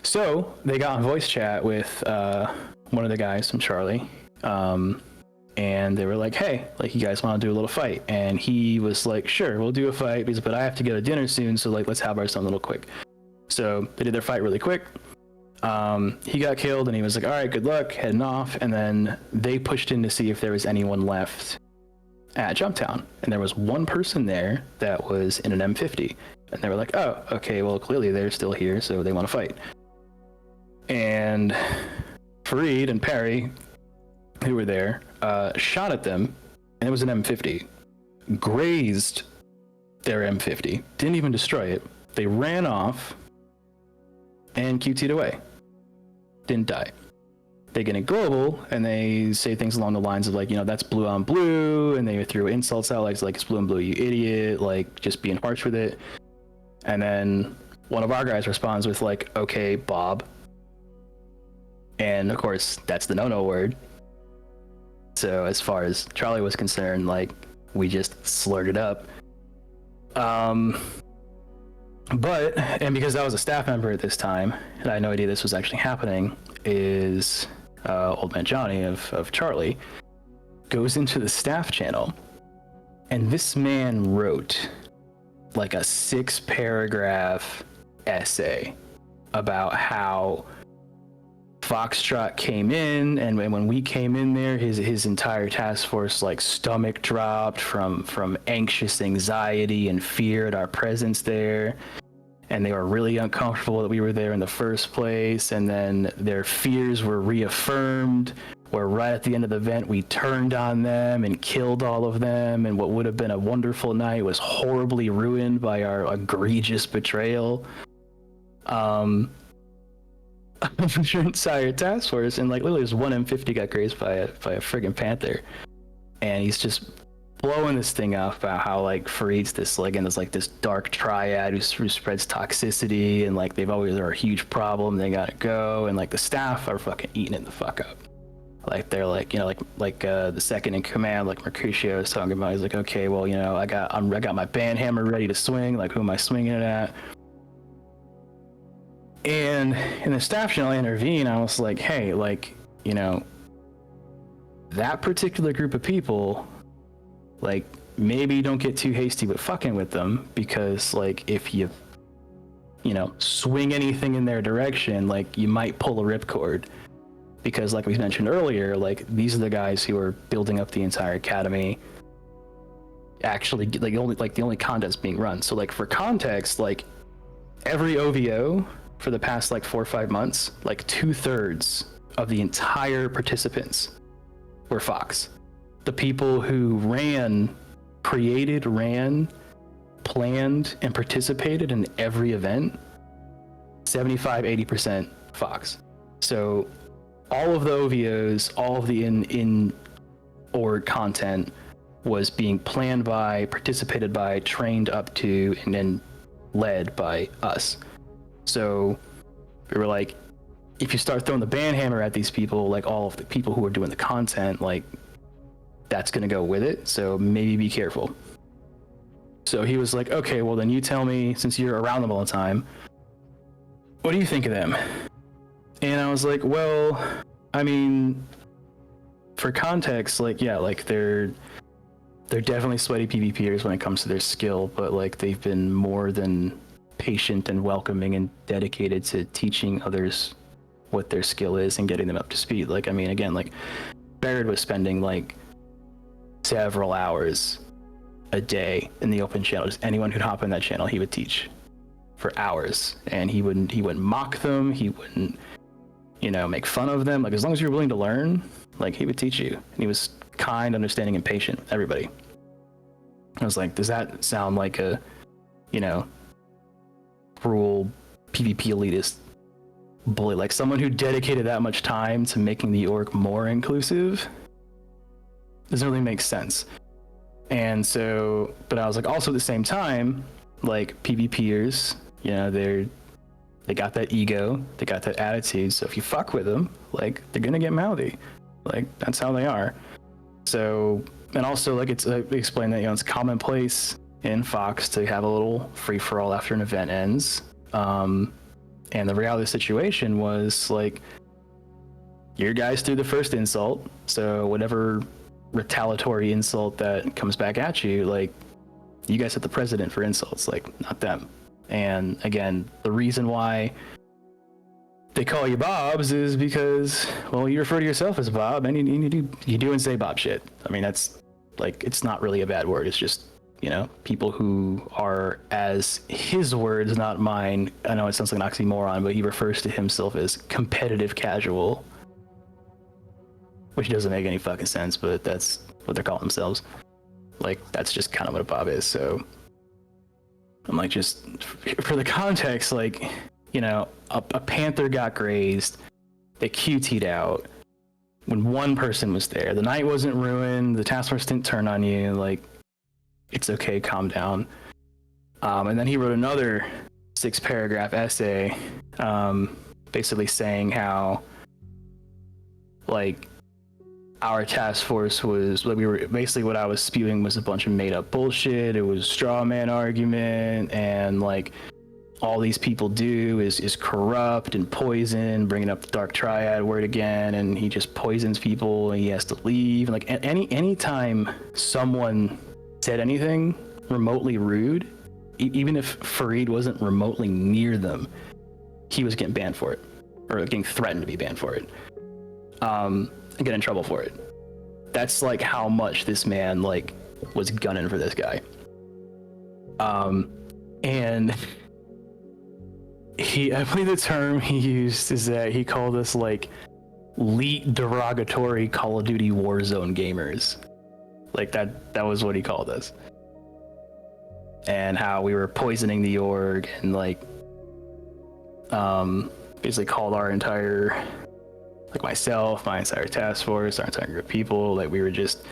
C: So they got on voice chat with one of the guys from Charlie, and they were like, hey, like, you guys want to do a little fight? And he was like, sure, we'll do a fight, but I have to go to dinner soon, so like let's have ours done a little quick. So they did their fight really quick. He got killed, and he was like, all right, good luck, heading off. And then they pushed in to see if there was anyone left at Jump Town, and there was one person there that was in an M50, and they were like, oh, okay, well, clearly they're still here, so they want to fight. And Fareed and Perry, who were there, shot at them, and it was an M50, grazed their M50, didn't even destroy it. They ran off and QT'd away. Didn't die. They get in global, and they say things along the lines of like, that's blue on blue, and they threw insults out like it's blue on blue, you idiot, like just being harsh with it. And then one of our guys responds with like, okay, Bob. And of course, that's the no-no word. So as far as Charlie was concerned, like, we just slurred it up. But, and because I was a staff member at this time, and I had no idea this was actually happening, is Old Man Johnny of Charlie goes into the staff channel, and this man wrote like a 6-paragraph essay about how Foxtrot came in, and when we came in there, his entire task force like stomach dropped from anxious anxiety and fear at our presence there. and they were really uncomfortable that we were there in the first place, and then their fears were reaffirmed, where right at the end of the event we turned on them and killed all of them, and what would have been a wonderful night was horribly ruined by our egregious betrayal of your entire task force. And like literally just one M50 got grazed by a friggin' panther, and he's just blowing this thing up about how like Farid's this like, and there's like this dark triad who spreads toxicity, and like they've always are a huge problem, they gotta go, and like the staff are fucking eating it the fuck up. Like they're like, you know, like the second in command, like Mercutio was talking about, he's like, okay, well, you know, I got my band hammer ready to swing, like who am I swinging it at? And in the staff channel I intervene, I was like, hey, like, you know, that particular group of people, like, maybe don't get too hasty with fucking with them, because like if you know, swing anything in their direction, like you might pull a ripcord. Because like we mentioned earlier, like these are the guys who are building up the entire academy. Actually, like the only contest being run. So like for context, like every OVO for the past like 4 or 5 months, like 2/3 of the entire participants were Fox. The people who created, planned, and participated in every event, 75-80% Fox. So all of the OVOs, all of the in-org content was being planned by, participated by, trained up to, and then led by us. So we were like, if you start throwing the band hammer at these people, like all of the people who are doing the content, like that's gonna go with it. So maybe be careful. So he was like, okay, well then you tell me, since you're around them all the time, what do you think of them? And I was like, well, I mean, for context, like, yeah, like they're definitely sweaty PvPers when it comes to their skill, but like they've been more than patient and welcoming and dedicated to teaching others what their skill is and getting them up to speed. Like, I mean, again, like Barrett was spending like several hours a day in the open channel. Just anyone who'd hop in that channel, he would teach for hours, and he wouldn't mock them, he wouldn't, you know, make fun of them. Like, as long as you're willing to learn, like, he would teach you. And he was kind, understanding, and patient with everybody. I was like, does that sound like a, you know, cruel PvP elitist bully? Like, someone who dedicated that much time to making the org more inclusive doesn't really make sense. And so, but I was like, also at the same time, like, PvPers, you know, they got that ego, they got that attitude, so if you fuck with them, like, they're gonna get mouthy. Like, that's how they are. So, and also, like, it's explained that, you know, it's commonplace in Fox to have a little free-for-all after an event ends. And the reality of the situation was, like, your guys threw the first insult, so whatever retaliatory insult that comes back at you, like, you guys hit the president for insults, like, not them. And again, the reason why they call you Bobs is because, well, you refer to yourself as Bob, and you do and say Bob shit. I mean, that's like, it's not really a bad word. It's just, you know, people who are, as his words, not mine. I know it sounds like an oxymoron, but he refers to himself as competitive casual, which doesn't make any fucking sense, but that's what they're calling themselves. Like, that's just kind of what a Bob is. So I'm like, just for the context, like, you know, a panther got grazed, they QT'd out when one person was there. The night wasn't ruined, the task force didn't turn on you, like, it's okay, calm down. And then he wrote another 6-paragraph essay, basically saying how, like, our task force was, like, we were basically, what I was spewing was a bunch of made up bullshit. It was a straw man argument, and like all these people do is corrupt and poison, bringing up the dark triad word again, and he just poisons people and he has to leave. And like any time someone said anything remotely rude, even if Farid wasn't remotely near them, he was getting banned for it, or getting threatened to be banned for it. And get in trouble for it. That's like how much this man like was gunning for this guy. And I believe the term he used is that he called us like elite derogatory Call of Duty Warzone gamers. Like that was what he called us. And how we were poisoning the org and like basically called our entire, like myself, my entire task force, our entire group of people, like we were just,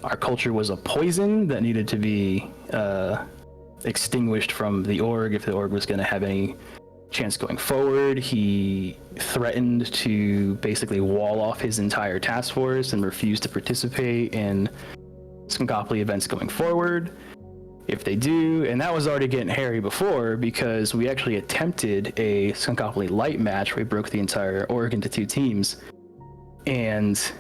C: our culture was a poison that needed to be extinguished from the org if the org was going to have any chance going forward. He threatened to basically wall off his entire task force and refuse to participate in Skunkopoly events going forward if they do. And that was already getting hairy before, because we actually attempted a Skunkopoly light match where we broke the entire org into 2 teams, and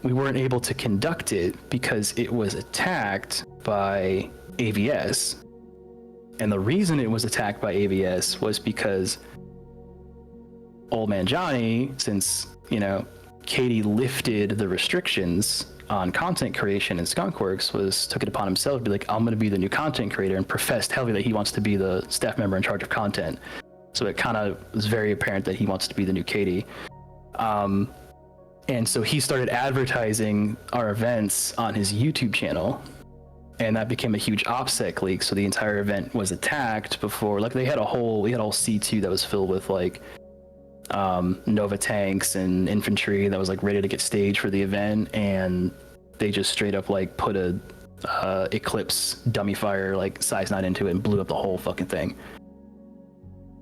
C: we weren't able to conduct it because it was attacked by AVS. And the reason it was attacked by AVS was because Old Man Johnny, since, you know, Katie lifted the restrictions on content creation in Skunkworks, took it upon himself to be like, I'm going to be the new content creator, and professed heavily that he wants to be the staff member in charge of content. So it kind of was very apparent that he wants to be the new Katie. And so he started advertising our events on his YouTube channel, and that became a huge OPSEC leak. So the entire event was attacked before, like we had a whole C2 that was filled with like Nova tanks and infantry that was like ready to get staged for the event, and they just straight up like put a Eclipse dummy fire like size 9 into it and blew up the whole fucking thing.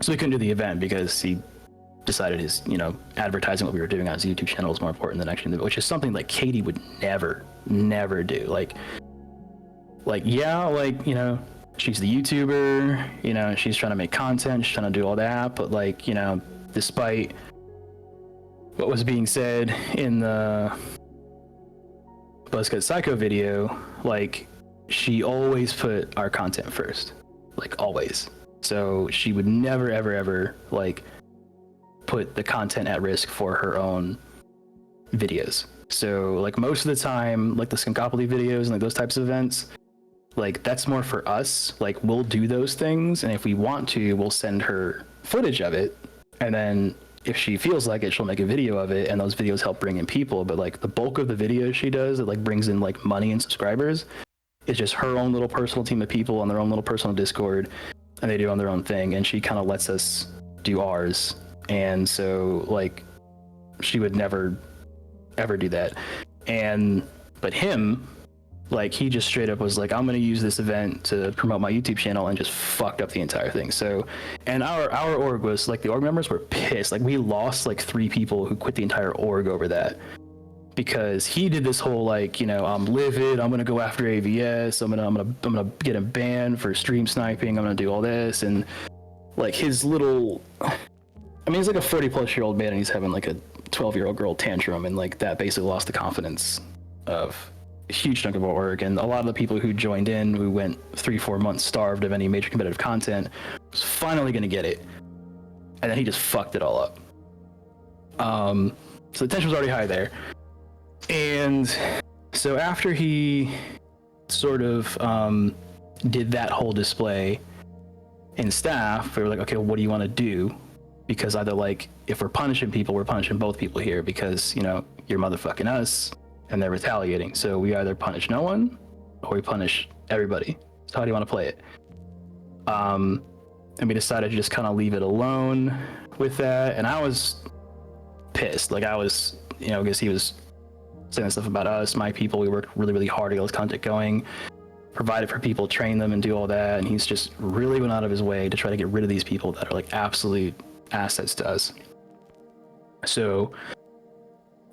C: So we couldn't do the event because he decided his, you know, advertising what we were doing on his YouTube channel was more important than actually, which is something like Katie would never do. Like yeah, like, you know, she's the YouTuber, you know, she's trying to make content, she's trying to do all that, but like, you know, despite what was being said in the Buzzcut Psycho video, like, she always put our content first, like always. So she would never ever like put the content at risk for her own videos. So like most of the time, like the Skunkopoly videos and like those types of events, like that's more for us. Like we'll do those things, and if we want to, we'll send her footage of it, and then if she feels like it, she'll make a video of it, and those videos help bring in people. But like the bulk of the videos she does that like brings in like money and subscribers is just her own little personal team of people on their own little personal Discord, and they do on their own thing, and she kind of lets us do ours. And so like she would never ever do that. But him, like, he just straight up was like, I'm going to use this event to promote my YouTube channel, and just fucked up the entire thing. So, and our org was like, the org members were pissed. Like we lost like 3 people who quit the entire org over that, because he did this whole like, you know, I'm livid, I'm going to go after AVS, I'm going to get him banned for stream sniping, I'm going to do all this. And like his little, I mean, he's like a 40-plus-year-old man, and he's having like a 12-year-old girl tantrum, and like that basically lost the confidence of a huge chunk of our org. And a lot of the people who joined in, who went 3-4 months starved of any major competitive content, was finally going to get it, and then he just fucked it all up. So the tension was already high there. And so after he sort of did that whole display in staff, we were like, okay, well, what do you want to do? Because either like, if we're punishing people, we're punishing both people here, because, you know, you're motherfucking us and they're retaliating. So we either punish no one or we punish everybody. So how do you want to play it? And we decided to just kind of leave it alone with that. And I was pissed. Like I was, you know, because he was saying stuff about us, my people. We worked really, really hard to get this content going, provided for people, train them, and do all that. And he's just really went out of his way to try to get rid of these people that are like absolute assets to us. So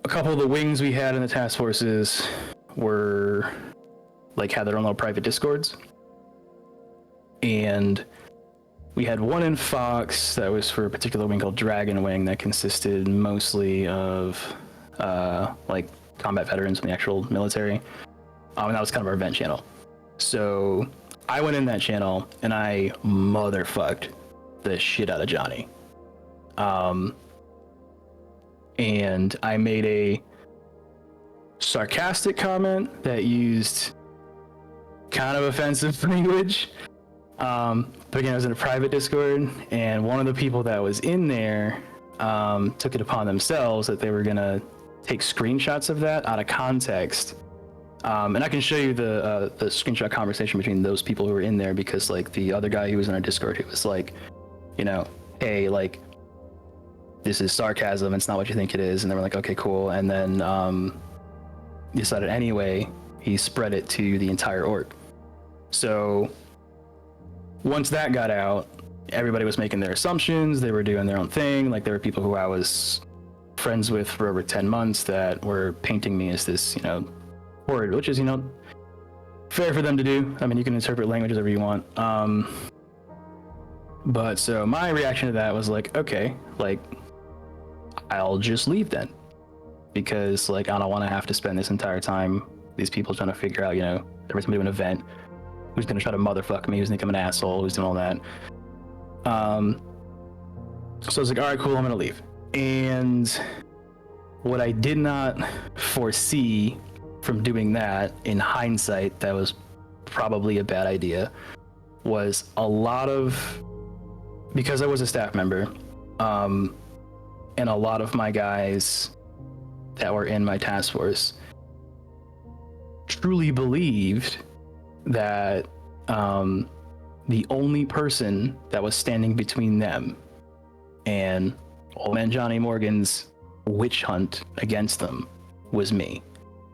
C: a couple of the wings we had in the task forces were like, had their own little private discords, and we had one in Fox that was for a particular wing called Dragon Wing that consisted mostly of like combat veterans from the actual military, and that was kind of our event channel. So I went in that channel and I motherfucked the shit out of Johnny. And I made a sarcastic comment that used kind of offensive language, But again, I was in a private Discord, and one of the people that was in there took it upon themselves that they were gonna take screenshots of that out of context. And I can show you the screenshot conversation between those people who were in there, because like the other guy who was in our Discord, who was like, you know, hey, like, this is sarcasm, it's not what you think it is. And they were like, okay, cool. And then decided anyway, he spread it to the entire org. So once that got out, everybody was making their assumptions, they were doing their own thing. Like, there were people who I was friends with for over 10 months that were painting me as this, you know, horrid, which is, you know, fair for them to do. I mean, you can interpret language however you want. But so my reaction to that was like, okay, like, I'll just leave then, because like I don't want to have to spend this entire time these people trying to figure out, you know, every time we do an event, who's gonna try to motherfuck me, who's gonna become an asshole, who's doing all that. So I was like, all right, cool, I'm gonna leave. And what I did not foresee from doing that, in hindsight, that was probably a bad idea, was a lot of, because I was a staff member, and a lot of my guys that were in my task force truly believed that the only person that was standing between them and old man Johnny Morgan's witch hunt against them was me.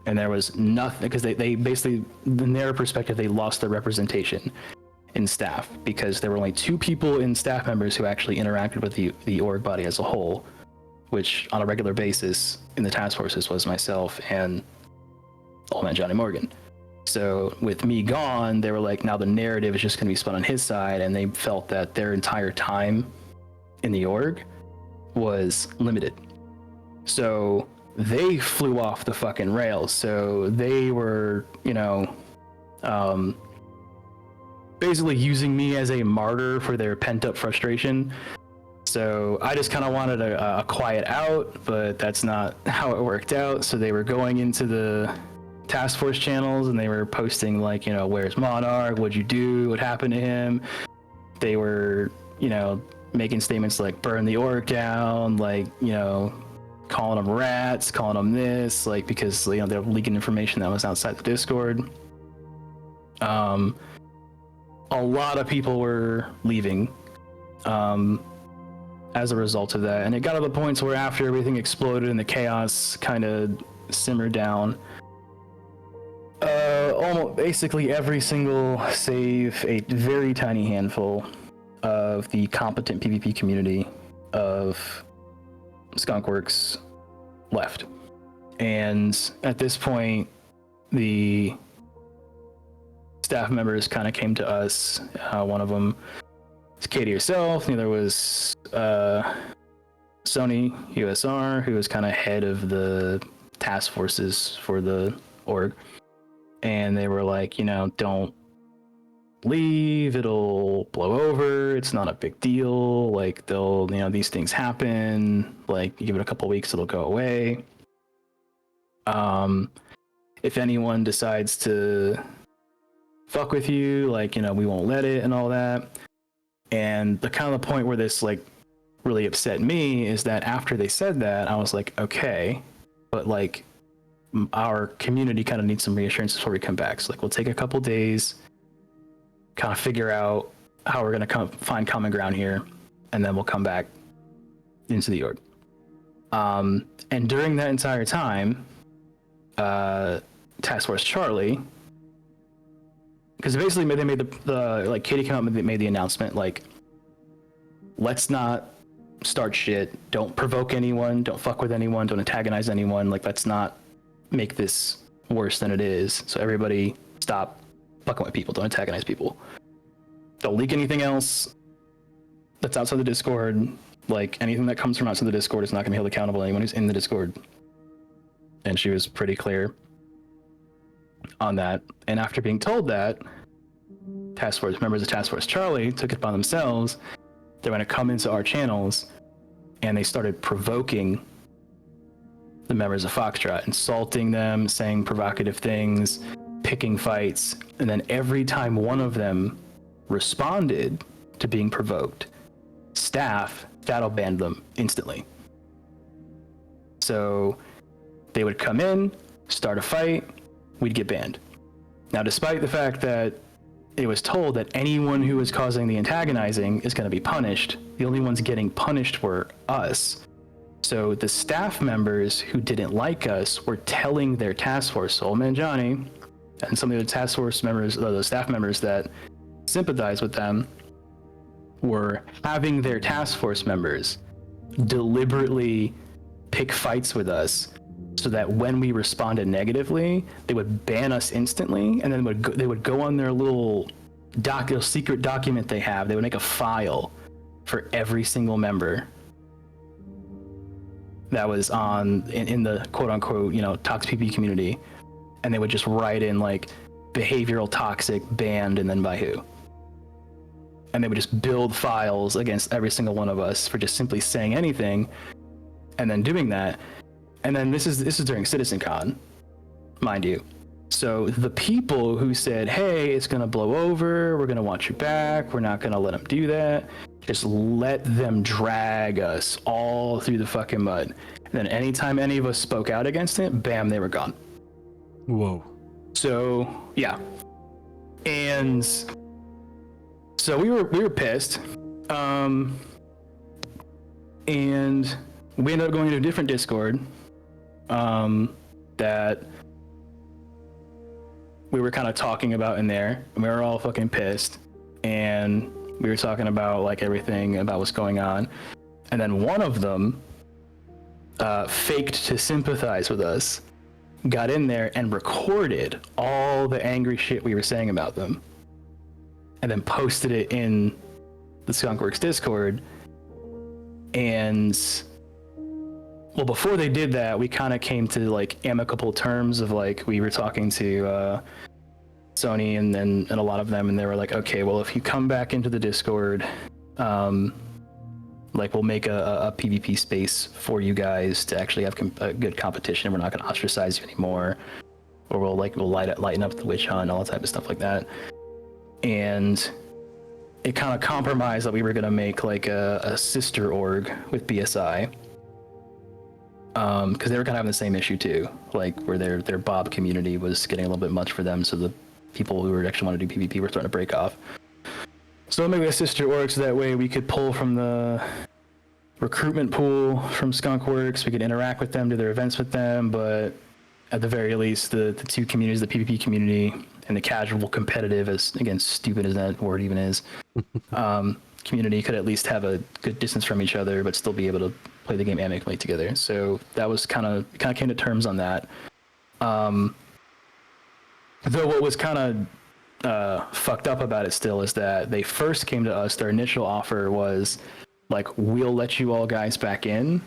C: And there was nothing, because they basically, in their perspective, they lost their representation in staff, because there were only 2 people in staff members who actually interacted with the org body as a whole, which on a regular basis in the task forces was myself and old man Johnny Morgan. So with me gone, they were like, now the narrative is just going to be spun on his side, and they felt that their entire time in the org was limited. So they flew off the fucking rails. So they were, you know, basically using me as a martyr for their pent-up frustration. So I just kind of wanted a quiet out, but that's not how it worked out. So they were going into the task force channels and they were posting like, you know, where's Monarch? What'd you do? What happened to him? They were, you know, making statements like burn the org down, like, you know, calling them rats, calling them this, like, because, you know, they're leaking information that was outside the Discord. A lot of people were leaving as a result of that, and it got to the points where after everything exploded and the chaos kind of simmered down, almost basically every single, save a very tiny handful of the competent PvP community of Skunkworks, left. And at this point, the staff members kind of came to us. One of them is Katie herself. The other was Sony USR, who was kind of head of the task forces for the org. And they were like, you know, don't leave, it'll blow over, it's not a big deal, like, they'll, you know, these things happen, like, you give it a couple weeks, it'll go away. If anyone decides to fuck with you, like, you know, we won't let it and all that. And the kind of the point where this, like, really upset me is that after they said that, I was like, okay, but, like, our community kind of needs some reassurance before we come back. So, like, we'll take a couple days, kind of figure out how we're going to find common ground here, and then we'll come back into the org. And during that entire time, Task Force Charlie, because basically they made the like, Katie came out and made the announcement, like, let's not start shit, don't provoke anyone, don't fuck with anyone, don't antagonize anyone, like, let's not make this worse than it is. So everybody stop fucking with people, don't antagonize people, don't leak anything else that's outside the Discord. Like, anything that comes from outside the Discord is not going to be held accountable to anyone who's in the Discord. And she was pretty clear on that. And after being told that, Task Force members of Task Force Charlie took it upon themselves. They're going to come into our channels, and they started provoking the members of Foxtrot, insulting them, saying provocative things, picking fights. And then every time one of them responded to being provoked, staff shadow banned them instantly. So they would come in, start a fight, we'd get banned. Now, despite the fact that it was told that anyone who was causing the antagonizing is going to be punished, the only ones getting punished were us. So the staff members who didn't like us were telling their task force, Old Man Johnny, and some of the task force members, the staff members that sympathized with them, were having their task force members deliberately pick fights with us so that when we responded negatively, they would ban us instantly, and then they would go on their little secret document they have. They would make a file for every single member that was in the quote-unquote, toxic PP community, and they would just write in like behavioral toxic, banned, and then by who. And they would just build files against every single one of us for just simply saying anything and then doing that. And then this is during CitizenCon, mind you. So the people who said, hey, it's going to blow over, we're going to want you back, we're not going to let them do that, just let them drag us all through the fucking mud. And then anytime any of us spoke out against it, bam, they were gone.
B: Whoa.
C: So, yeah. And so we were pissed. And we ended up going to a different Discord that we were kind of talking about in there, and we were all fucking pissed, and we were talking about like everything about what's going on. And then one of them faked to sympathize with us, got in there and recorded all the angry shit we were saying about them, and then posted it in the Skunkworks Discord. And well, before they did that, we kind of came to like amicable terms of like, we were talking to Sony and a lot of them, and they were like, okay, well, if you come back into the Discord, like we'll make a PvP space for you guys to actually have a good competition. We're not going to ostracize you anymore, or we'll lighten up the witch hunt, all that type of stuff like that. And it kind of compromised that we were going to make like a sister org with BSI. Because they were kind of having the same issue too, like where their Bob community was getting a little bit much for them, so the people who actually want to do PvP were starting to break off. So maybe a sister org, so that way we could pull from the recruitment pool from Skunkworks, we could interact with them, do their events with them, but at the very least, the two communities, the PvP community and the casual competitive, as again, stupid as that word even is, community could at least have a good distance from each other, but still be able to play the game amicably together. So that was kind of came to terms on that. Though what was kind of fucked up about it still is that they first came to us, their initial offer was like, we'll let you all guys back in,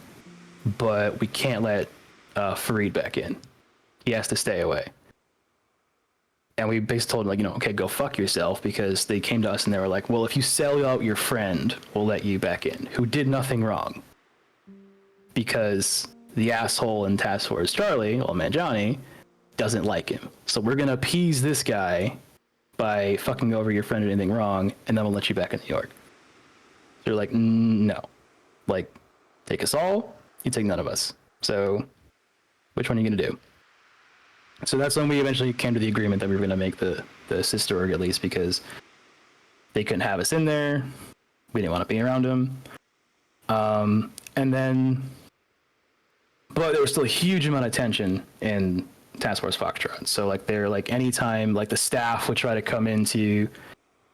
C: but we can't let Fareed back in. He has to stay away. And we basically told him, like, okay, go fuck yourself, because they came to us and they were like, well, if you sell out your friend, we'll let you back in, who did nothing wrong. Because the asshole in Task Force Charlie, Old Man Johnny, doesn't like him. So we're going to appease this guy by fucking over your friend or anything wrong, and then we'll let you back in New York. They're like, no. Like, take us all, you take none of us. So which one are you going to do? So that's when we eventually came to the agreement that we were going to make the sister org, at least, because they couldn't have us in there. We didn't want to be around them. And then, but there was still a huge amount of tension in Task Force Foxtrot. So like they're like, anytime like the staff would try to come into,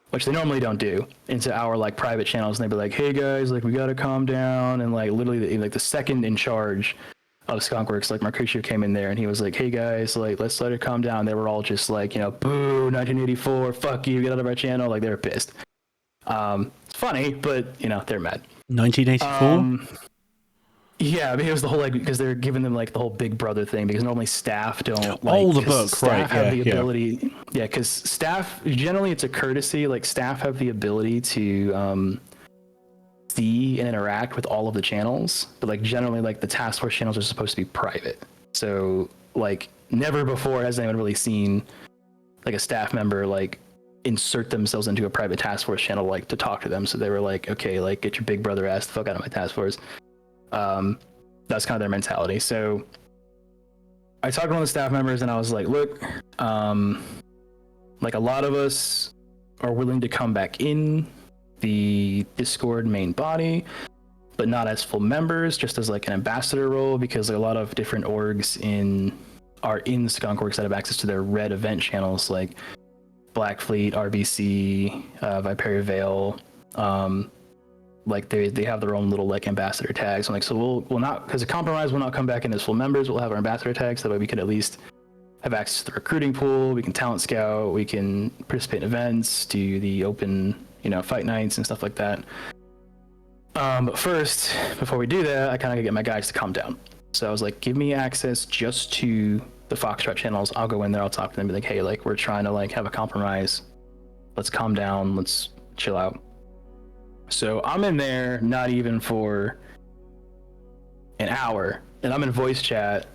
C: which they normally don't do, into our like private channels, and they'd be like, hey guys, like we got to calm down. And like literally like the second in charge of Skunkworks, like Mercutio, came in there and he was like, hey guys, like let's let it calm down. They were all just like, boo, 1984, fuck you, get out of our channel. Like they were pissed. It's funny, but they're mad.
B: 1984?
C: Yeah, I mean, it was the whole like, because they're giving them like the whole Big Brother thing, because normally staff don't like.
B: Oh, the book,
C: staff
B: right?
C: Have the ability, yeah, because staff generally it's a courtesy. Like staff have the ability to see and interact with all of the channels, but like generally like the Task Force channels are supposed to be private. So like never before has anyone really seen like a staff member like insert themselves into a private task force channel, like to talk to them. So they were like, okay, like get your big brother ass the fuck out of my task force. That's kind of their mentality. So I talked to one of the staff members and I was like, look, like a lot of us are willing to come back in the Discord main body, but not as full members, just as like an ambassador role, because like a lot of different orgs are in Skunkworks that have access to their red event channels, like Black Fleet, RBC, Viperia Vale. Like they have their own little like ambassador tags. I'm like, so we'll not, because of compromise, we'll not come back in as full members. We'll have our ambassador tags. That way we can at least have access to the recruiting pool. We can talent scout. We can participate in events, do the open, fight nights and stuff like that. But first, before we do that, I kind of get my guys to calm down. So I was like, give me access just to the Foxtrot channels. I'll go in there. I'll talk to them. Be like, hey, like we're trying to like have a compromise. Let's calm down. Let's chill out. So I'm in there not even for an hour, and I'm in voice chat,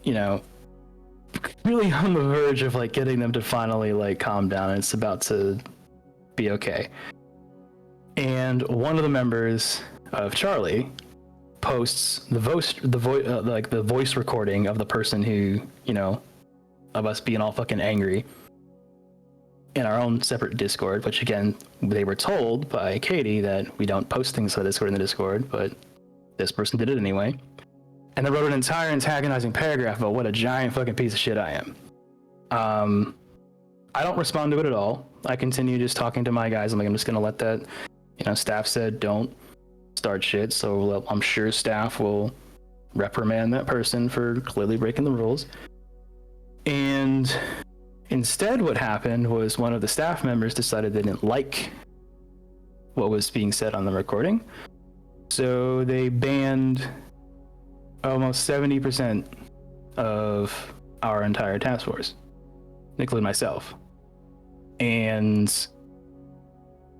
C: really on the verge of like getting them to finally like calm down. And it's about to be okay. And one of the members of Charlie posts the voice recording of the person who, of us being all fucking angry in our own separate Discord, which again, they were told by Katie that we don't post things on Discord in the Discord, but this person did it anyway. And they wrote an entire antagonizing paragraph about what a giant fucking piece of shit I am. I don't respond to it at all. I continue just talking to my guys. I'm like, I'm just gonna let that, staff said don't start shit, so I'm sure staff will reprimand that person for clearly breaking the rules. And instead what happened was one of the staff members decided they didn't like what was being said on the recording. So they banned almost 70% of our entire task force, including myself. And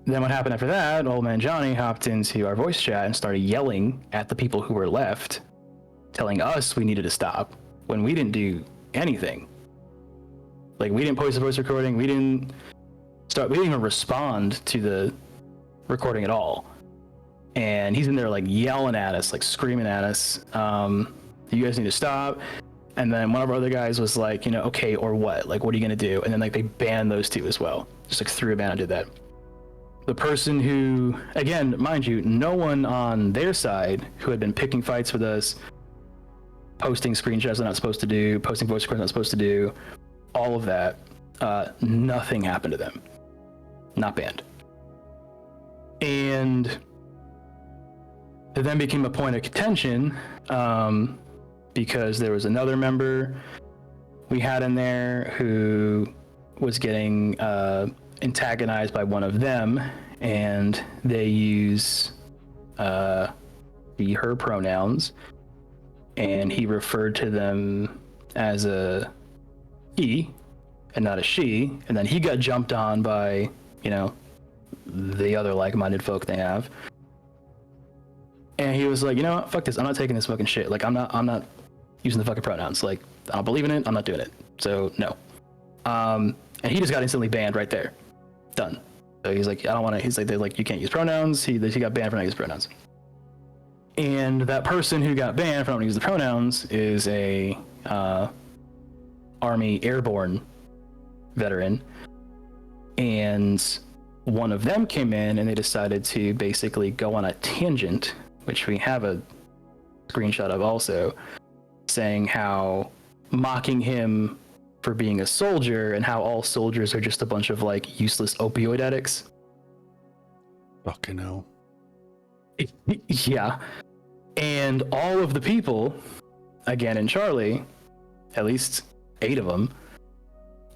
C: then what happened after that, old man Johnny hopped into our voice chat and started yelling at the people who were left, telling us we needed to stop when we didn't do anything. Like, we didn't post the voice recording. We didn't even respond to the recording at all. And he's in there like yelling at us, like screaming at us. You guys need to stop. And then one of our other guys was like, okay, or what? Like, what are you gonna do? And then like they banned those two as well. Just like threw a ban and did that. The person who, again, mind you, no one on their side who had been picking fights with us, posting screenshots they're not supposed to do, posting voice recordings they're not supposed to do, all of that, nothing happened to them. Not banned. And it then became a point of contention because there was another member we had in there who was getting antagonized by one of them, and they use her pronouns, and he referred to them as a he and not a she, and then he got jumped on by the other like-minded folk they have, and he was like, what, fuck this, I'm not taking this fucking shit, like I'm not using the fucking pronouns, like I don't believe in it, I'm not doing it, so no. And he just got instantly banned right there. Done. So he's like, I don't want to, he's like, they're like, you can't use pronouns. He got banned for not using pronouns. And that person who got banned for not using the pronouns is a Army airborne veteran. And one of them came in and they decided to basically go on a tangent, which we have a screenshot of also, saying how mocking him for being a soldier and how all soldiers are just a bunch of like useless opioid addicts.
B: Fucking hell.
C: Yeah. And all of the people, again in Charlie, at least 8 of them,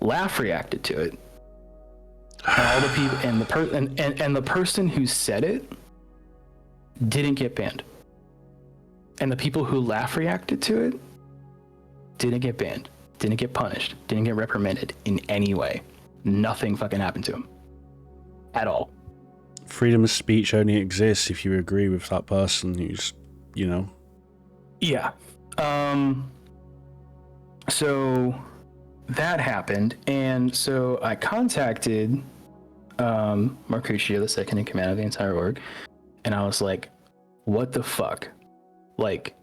C: laugh reacted to it. And all the people and the person who said it didn't get banned. And the people who laugh reacted to it didn't get banned. Didn't get punished, didn't get reprimanded in any way. Nothing fucking happened to him. At all.
B: Freedom of speech only exists if you agree with that person who's,
C: Yeah. So that happened, and so I contacted Mercutio, the second in command of the entire org, and I was like, what the fuck? Like,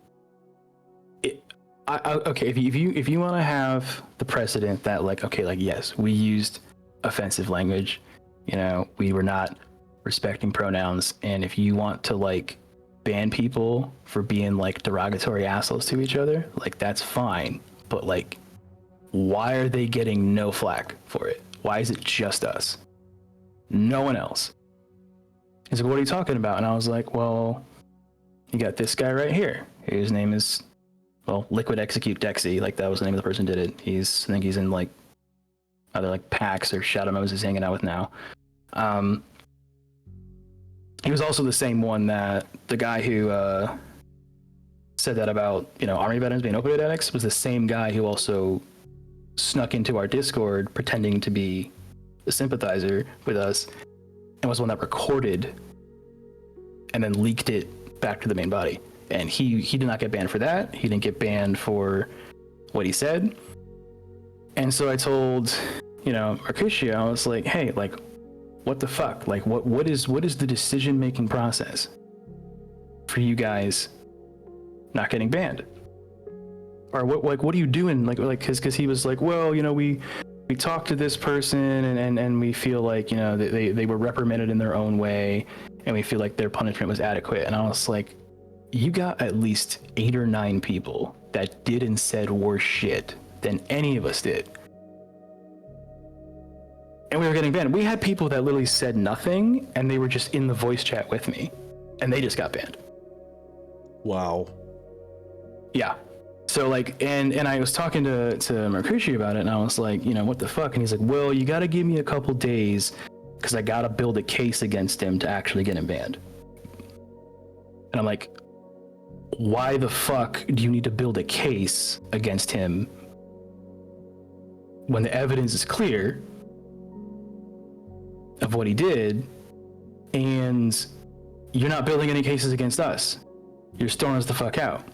C: okay, if you want to have the precedent that, like, okay, like, yes, we used offensive language, you know, we were not respecting pronouns, and if you want to, like, ban people for being, like, derogatory assholes to each other, like, that's fine, but, like, why are they getting no flack for it? Why is it just us? No one else. He's like, what are you talking about? And I was like, well, you got this guy right here. His name is, well, Liquid Execute Dexy. Like, that was the name of the person who did it. I think he's in, like, either, like, PAX or Shadow Moses hanging out with now. He was also the same one that the guy who said that about, you know, Army veterans being opioid addicts was the same guy who also snuck into our Discord pretending to be a sympathizer with us and was the one that recorded and then leaked it back to the main body. And he did not get banned for that. He didn't get banned for what he said. And so I told, you know, Mercutio, I was like, hey, like, what the fuck? Like, what is the decision-making process for you guys not getting banned? Or what are you doing? Like, because he was like, well, you know, we talked to this person and we feel like, you know, they were reprimanded in their own way and we feel like their punishment was adequate. And I was like, you got at least 8 or 9 people that did and said worse shit than any of us did. And we were getting banned. We had people that literally said nothing and they were just in the voice chat with me and they just got banned.
B: Wow.
C: Yeah. So, like, and I was talking to Mercutio about it, and I was like, you know, what the fuck? And he's like, well, you got to give me a couple days because I got to build a case against him to actually get him banned. And I'm like, why the fuck do you need to build a case against him when the evidence is clear of what he did and you're not building any cases against us? You're just throwing us the fuck out.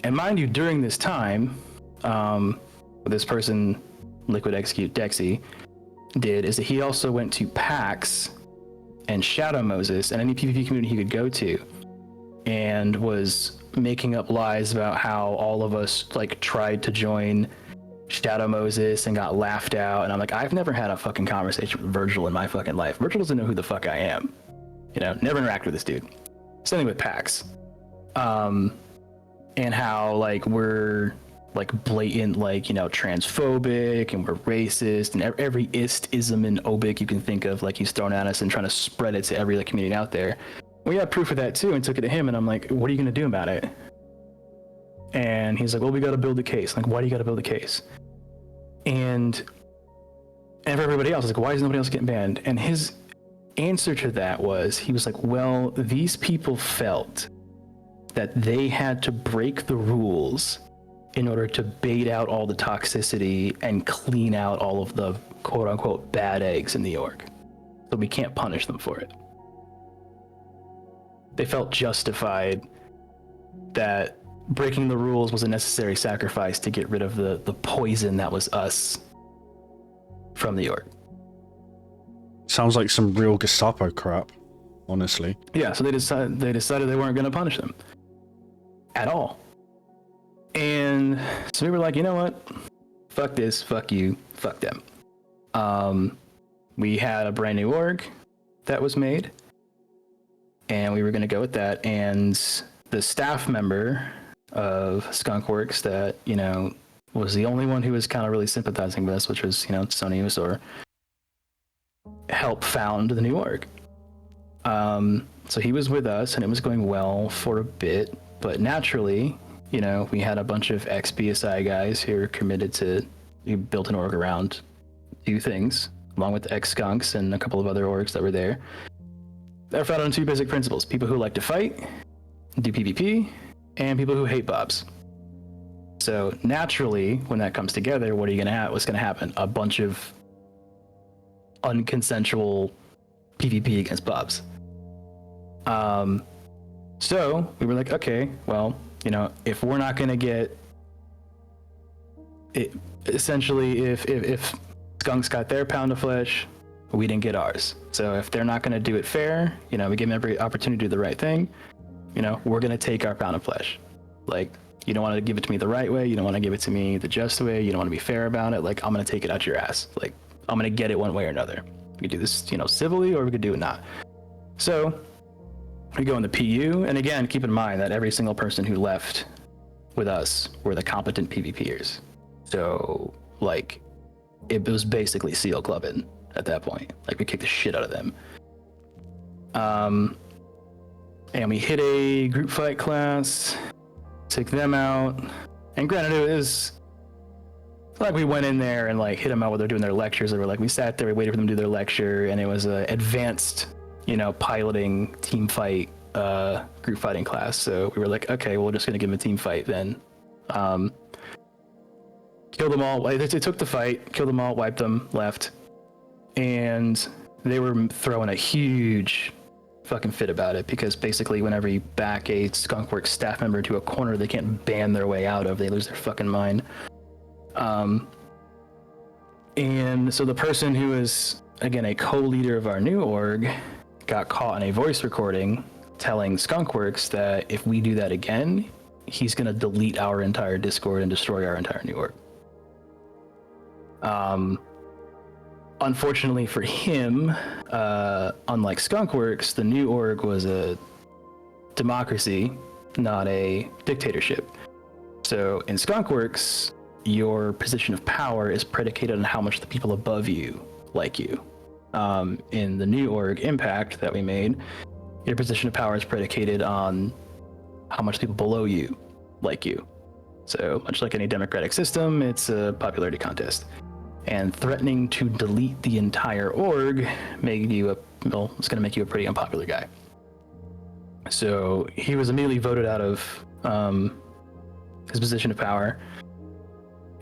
C: And mind you, during this time, what this person, Liquid Execute Dexy, did is that he also went to PAX and Shadow Moses and any PvP community he could go to and was making up lies about how all of us, like, tried to join Shadow Moses and got laughed out. And I'm like, I've never had a fucking conversation with Virgil in my fucking life. Virgil doesn't know who the fuck I am. You know, never interact with this dude. Same with PAX. And how, like, we're, like, blatant, like, you know, transphobic and we're racist and every ism and obic you can think of, like, he's thrown at us and trying to spread it to every, like, community out there. We had proof of that too and took it to him and I'm like, what are you going to do about it? And he's like, well, we got to build a case. Like, why do you got to build a case? And for everybody else, like, why is nobody else getting banned? And his answer to that was, he was like, well, these people felt that they had to break the rules in order to bait out all the toxicity and clean out all of the quote-unquote bad eggs in the org. So we can't punish them for it. They felt justified that breaking the rules was a necessary sacrifice to get rid of the poison that was us from the org.
B: Sounds like some real Gestapo crap, honestly. Yeah,
C: so they decided they weren't going to punish them at all. And so we were like, you know what? Fuck this, fuck you, fuck them. We had a brand new org that was made, and we were going to go with that. And the staff member of Skunkworks that, you know, was the only one who was kind of really sympathizing with us, which was, you know, Sony Usor, helped found the new org. So he was with us, and it was going well for a bit, but naturally, you know, we had a bunch of ex-BSI guys who were committed to, we built an org around 2 things, along with the ex-Skunks and a couple of other orgs that were there. They're founded on 2 basic principles: people who like to fight, do PvP, and people who hate Bobs. So naturally, when that comes together, what's going to happen? A bunch of unconsensual PvP against Bobs. So we were like, okay, well, you know, if we're not going to get it, essentially, if Skunks got their pound of flesh, we didn't get ours. So if they're not going to do it fair, we give them every opportunity to do the right thing. We're going to take our pound of flesh. Like, you don't want to give it to me the right way. You don't want to give it to me the just way. You don't want to be fair about it. Like, I'm going to take it out your ass. Like, I'm going to get it one way or another. We could do this, civilly, or we could do it not. So we go in the PU. And again, keep in mind that every single person who left with us were the competent PvPers. So, like, it was basically SEAL clubbing at that point. Like, we kicked the shit out of them. And we hit a group fight class, took them out. And granted, it was like we went in there and like hit them out while they're doing their lectures. Or we sat there, we waited for them to do their lecture, and it was a advanced, piloting team fight, group fighting class. So we were like, okay, well, we're just gonna give them a team fight then. Killed them all. They took the fight, killed them all, wiped them, left, and they were throwing a huge fucking fit about it, because basically whenever you back a Skunkworks staff member to a corner they can't ban their way out of, they lose their fucking mind. And so the person who is, again, a co-leader of our new org got caught in a voice recording telling Skunkworks that if we do that again, he's going to delete our entire Discord and destroy our entire new org. Unfortunately for him, unlike Skunkworks, the new org was a democracy, not a dictatorship. So in Skunkworks, your position of power is predicated on how much the people above you like you. In the new org, Impact, that we made, your position of power is predicated on how much people below you like you. So much like any democratic system, it's a popularity contest. And threatening to delete the entire org it's going to make you a pretty unpopular guy. So he was immediately voted out of his position of power.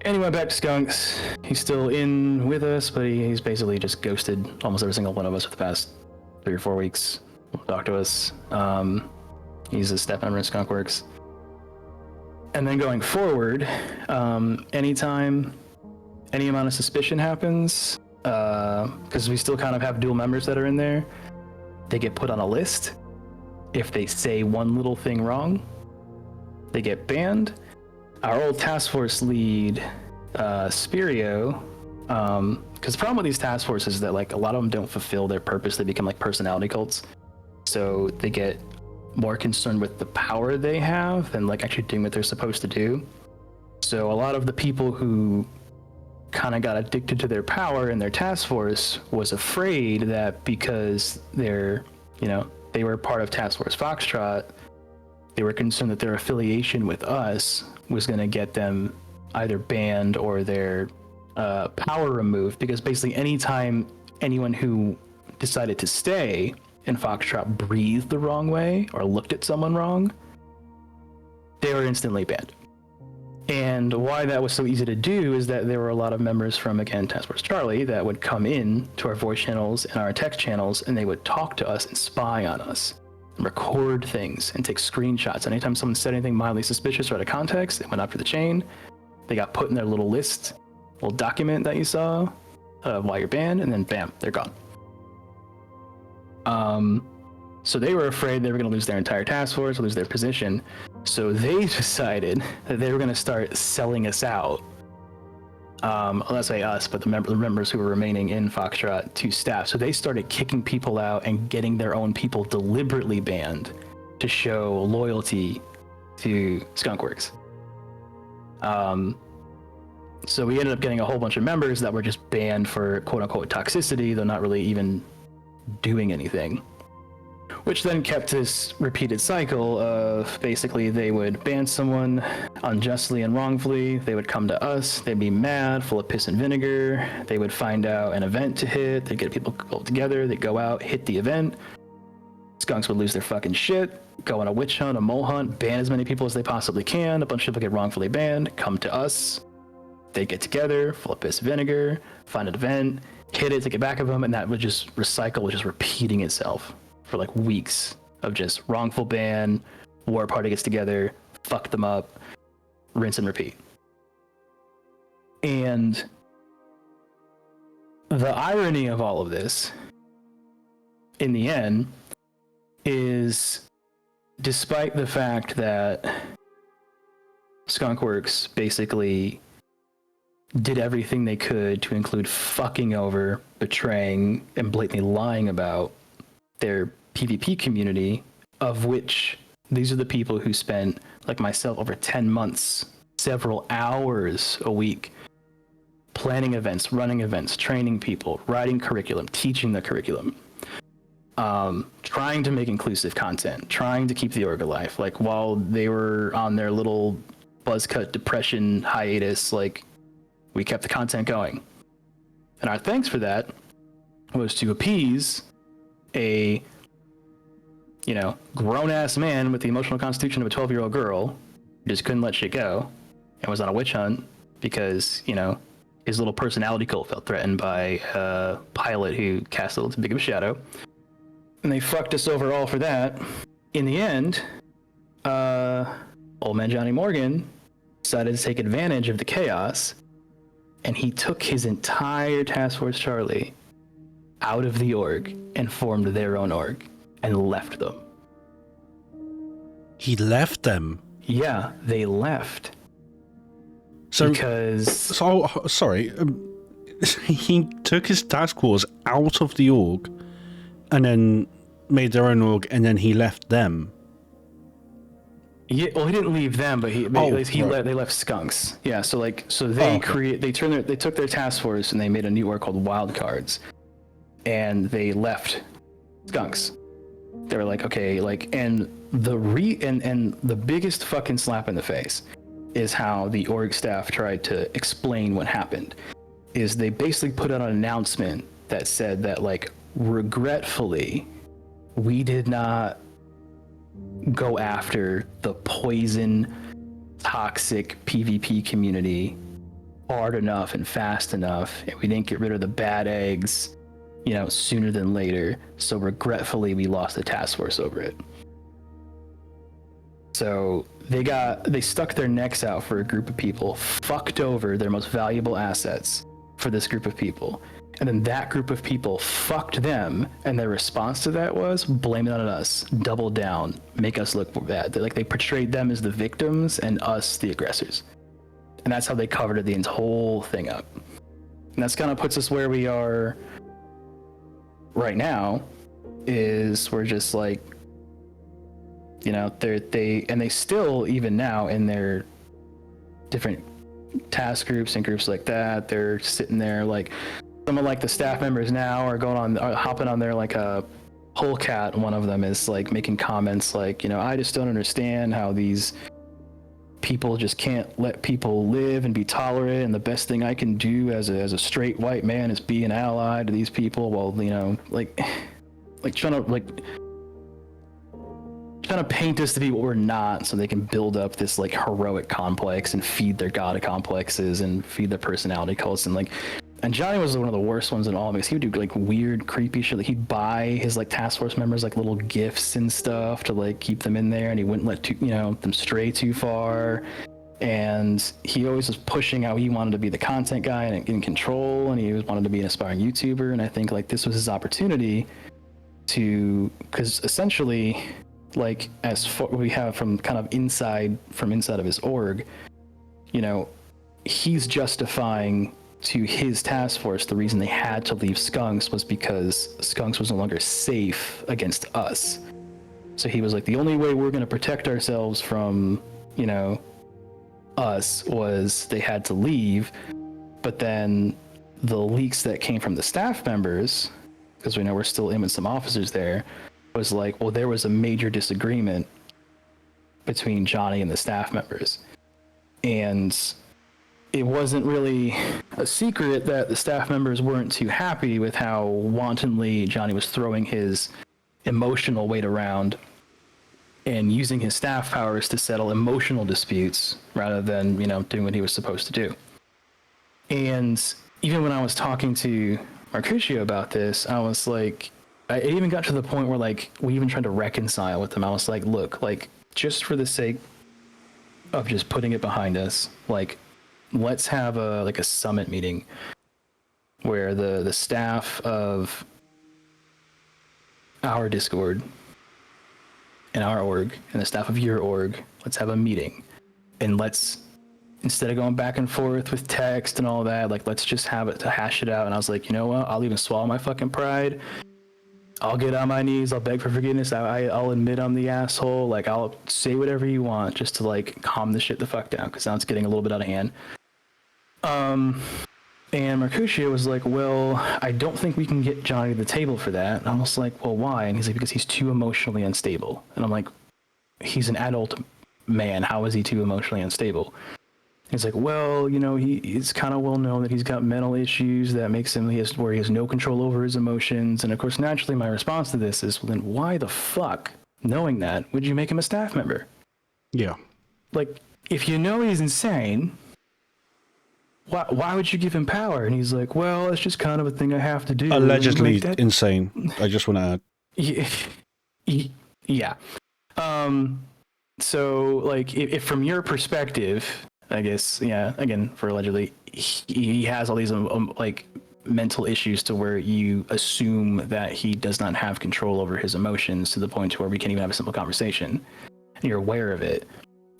C: And he went back to Skunks. He's still in with us, but he's basically just ghosted almost every single one of us for the past 3 or 4 weeks. Won't talk to us. He's a staff member in Skunkworks. And then going forward, anytime any amount of suspicion happens, because we still kind of have dual members that are in there, they get put on a list. If they say one little thing wrong, they get banned. Our old task force lead, Spirio, because the problem with these task forces is that like a lot of them don't fulfill their purpose. They become like personality cults. So they get more concerned with the power they have than like actually doing what they're supposed to do. So a lot of the people who kind of got addicted to their power in their task force was afraid that because they were part of Task Force Foxtrot, they were concerned that their affiliation with us was going to get them either banned or their power removed, because basically anytime anyone who decided to stay in Foxtrot breathed the wrong way or looked at someone wrong, they were instantly banned. And why that was so easy to do is that there were a lot of members from, again, Task Force Charlie that would come in to our voice channels and our text channels, and they would talk to us and spy on us, and record things and take screenshots. Anytime someone said anything mildly suspicious or out of context, it went up to the chain. They got put in their little list, little document that you saw while you're banned, and then bam, they're gone. So they were afraid they were going to lose their entire task force, lose their position. So they decided that they were going to start selling us out. Let's say us, but the members who were remaining in Foxtrot to staff. So they started kicking people out and getting their own people deliberately banned to show loyalty to Skunkworks. So we ended up getting a whole bunch of members that were just banned for quote unquote toxicity, though not really even doing anything. Which then kept this repeated cycle of basically they would ban someone unjustly and wrongfully. They would come to us. They'd be mad, full of piss and vinegar. They would find out an event to hit. They'd get people pulled together. They'd go out, hit the event. Skunks would lose their fucking shit, go on a witch hunt, a mole hunt, ban as many people as they possibly can. A bunch of people get wrongfully banned, come to us. They get together, full of piss and vinegar, find an event, hit it, take it back of them, and that would just recycle, just repeating itself for like weeks of just wrongful ban, war party gets together, fuck them up, rinse and repeat. And the irony of all of this, in the end, is despite the fact that Skunkworks basically did everything they could to include fucking over, betraying, and blatantly lying about their PvP community, of which these are the people who spent, like myself, over 10 months, several hours a week, planning events, running events, training people, writing curriculum, teaching the curriculum, trying to make inclusive content, trying to keep the org alive. Like, while they were on their little buzzcut depression hiatus, like, we kept the content going. And our thanks for that was to appease a, grown-ass man with the emotional constitution of a 12-year-old girl who just couldn't let shit go and was on a witch hunt because, his little personality cult felt threatened by a pilot who cast a little too big of a shadow. And they fucked us over all for that. In the end, old man Johnny Morgan decided to take advantage of the chaos, and he took his entire Task Force Charlie out of the org and formed their own org and left them.
B: He left them?
C: Yeah, they left.
B: Sorry. He took his task force out of the org and then made their own org, and then he left them.
C: Yeah, well, he didn't leave them, but they left Skunks. Yeah, they took their task force and they made a new org called Wildcards, and they left Skunks. They were like, okay, and the biggest fucking slap in the face is how the org staff tried to explain what happened. Is they basically put out an announcement that said that, regretfully, we did not go after the poison, toxic PvP community hard enough and fast enough, and we didn't get rid of the bad eggs, sooner than later. So regretfully, we lost the task force over it. So they stuck their necks out for a group of people, fucked over their most valuable assets for this group of people. And then that group of people fucked them, and their response to that was blame it on us, double down, make us look bad. They portrayed them as the victims and us the aggressors. And that's how they covered the whole thing up. And that's kind of puts us where we are right now, is we're just they still, even now, in their different task groups and groups like that, they're sitting there some of the staff members now are hopping on there a polecat. One of them is making comments I just don't understand how these people just can't let people live and be tolerant, and the best thing I can do as a straight white man is be an ally to these people, while trying to paint us to be what we're not, so they can build up this heroic complex and feed their god complexes and feed their personality cults. And Johnny was one of the worst ones in all, because he would do weird, creepy shit. He'd buy his task force members little gifts and stuff to keep them in there, and he wouldn't let them stray too far. And he always was pushing how he wanted to be the content guy and in control, and he always wanted to be an aspiring YouTuber. And I think this was his opportunity to, because essentially, as far we have from kind of inside of his org, he's justifying to his task force the reason they had to leave Skunks was because Skunks was no longer safe against us. So he was the only way we're going to protect ourselves from us was they had to leave. But then the leaks that came from the staff members, because we know we're still in with some officers there, was there was a major disagreement between Johnny and the staff members. And it wasn't really a secret that the staff members weren't too happy with how wantonly Johnny was throwing his emotional weight around and using his staff powers to settle emotional disputes rather than, doing what he was supposed to do. And even when I was talking to Mercutio about this, I was it even got to the point where we even tried to reconcile with him. I was look, just for the sake of just putting it behind us, let's have a summit meeting where the staff of our Discord and our org and the staff of your org, let's have a meeting, and let's, instead of going back and forth with text and all that, like, let's just have it to hash it out. And I was like, you know what? I'll even swallow my fucking pride. I'll get on my knees. I'll beg for forgiveness. I'll admit I'm the asshole. Like, I'll say whatever you want just to, like, calm the shit the fuck down, because now it's getting a little bit out of hand. And Mercutio was like, well, I don't think we can get Johnny to the table for that. And I was like, well, why? And he's like, because he's too emotionally unstable. And I'm like, he's an adult man. How is he too emotionally unstable? He's like, well, you know, it's kind of well known that he's got mental issues that makes him, where he has no control over his emotions. And of course, naturally, my response to this is, well, then why the fuck, knowing that, would you make him a staff member?
B: Yeah.
C: Like, if you know he's insane, why would you give him power? And he's like, well, it's just kind of a thing I have to do.
B: Allegedly
C: like
B: insane. I just want to add.
C: Yeah. So, like, if from your perspective, I guess, yeah, again, for allegedly, he has all these like mental issues to where you assume that he does not have control over his emotions to the point to where we can't even have a simple conversation, and you're aware of it.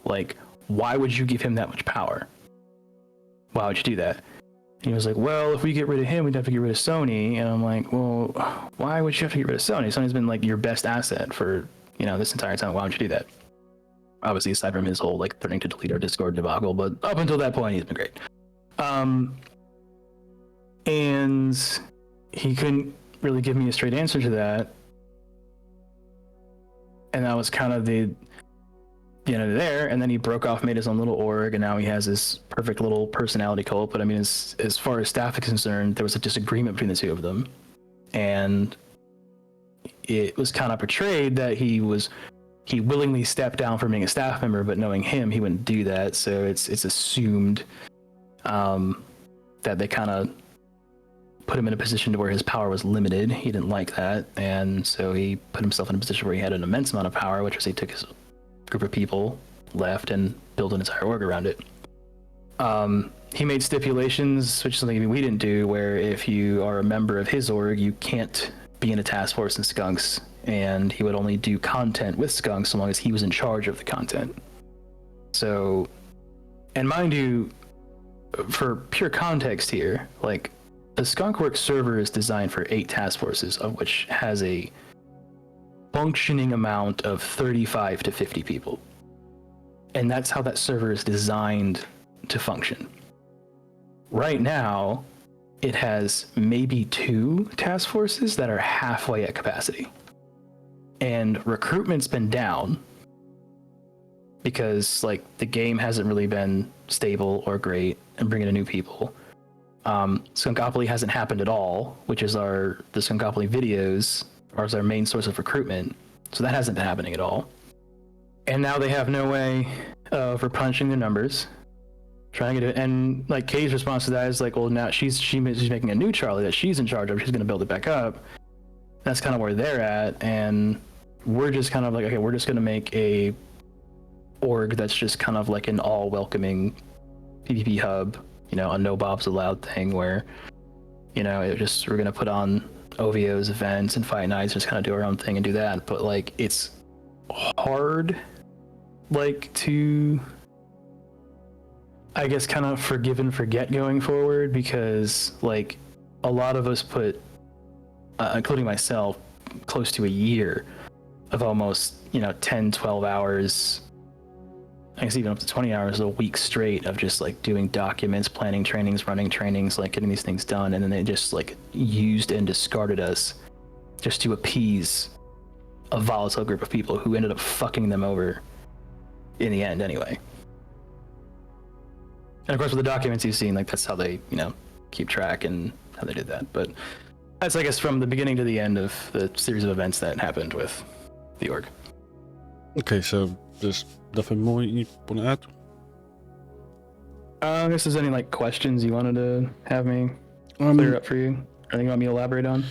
C: Like, why would you give him that much power? Why would you do that? And he was like, well, if we get rid of him, we'd have to get rid of Sony. And I'm like, well, why would you have to get rid of Sony? Sony's been like your best asset for, you know, this entire time. Why would you do that? Obviously, aside from his whole, like, threatening to delete our Discord debacle, but up until that point, he's been great. And he couldn't really give me a straight answer to that. And that was kind of the end of there. And then he broke off, made his own little org, and now he has this perfect little personality cult. But I mean, as far as staff is concerned, there was a disagreement between the two of them. And it was kind of portrayed that he willingly stepped down from being a staff member, but knowing him, he wouldn't do that. So it's assumed that they kind of put him in a position to where his power was limited. He didn't like that, and so he put himself in a position where he had an immense amount of power, which was he took his group of people, left, and built an entire org around it. He made stipulations, which is something we didn't do, where if you are a member of his org, you can't be in a task force in Skunks, and he would only do content with Skunks so long as he was in charge of the content. So, and mind you, for pure context here, like, the skunkworks server is designed for 8 task forces, of which has a functioning amount of 35 to 50 people. And that's how that server is designed to function. Right now, it has maybe 2 task forces that are halfway at capacity. And recruitment's been down because, like, the game hasn't really been stable or great in bringing in new people. Skunkopoly hasn't happened at all, which is the Skunkopoly videos are our main source of recruitment. So that hasn't been happening at all. And now they have no way of replenishing their numbers. Trying to get it, and like Kay's response to that is like, well, now she's making a new Charlie that she's in charge of. She's going to build it back up. That's kind of where they're at, and we're just kind of like, okay, we're just going to make a org that's just kind of like an all welcoming PvP hub, you know, a no bobs allowed thing where, you know, we're going to put on OVOs, events, and fight nights, just kind of do our own thing and do that. But like, it's hard, like, to, I guess, kind of forgive and forget going forward, because like a lot of us put, including myself, close to a year of almost, you know, 10, 12 hours, I guess even up to 20 hours a week straight of just like doing documents, planning trainings, running trainings, like getting these things done. And then they just like used and discarded us just to appease a volatile group of people who ended up fucking them over in the end anyway. And of course, with the documents you've seen, like, that's how they, you know, keep track and how they did that. But that's, I guess, from the beginning to the end of the series of events that happened with the org.
B: Okay, so there's nothing more you want to add?
C: I guess there's any, like, questions you wanted to have me clear up for you? Anything you want me to elaborate on?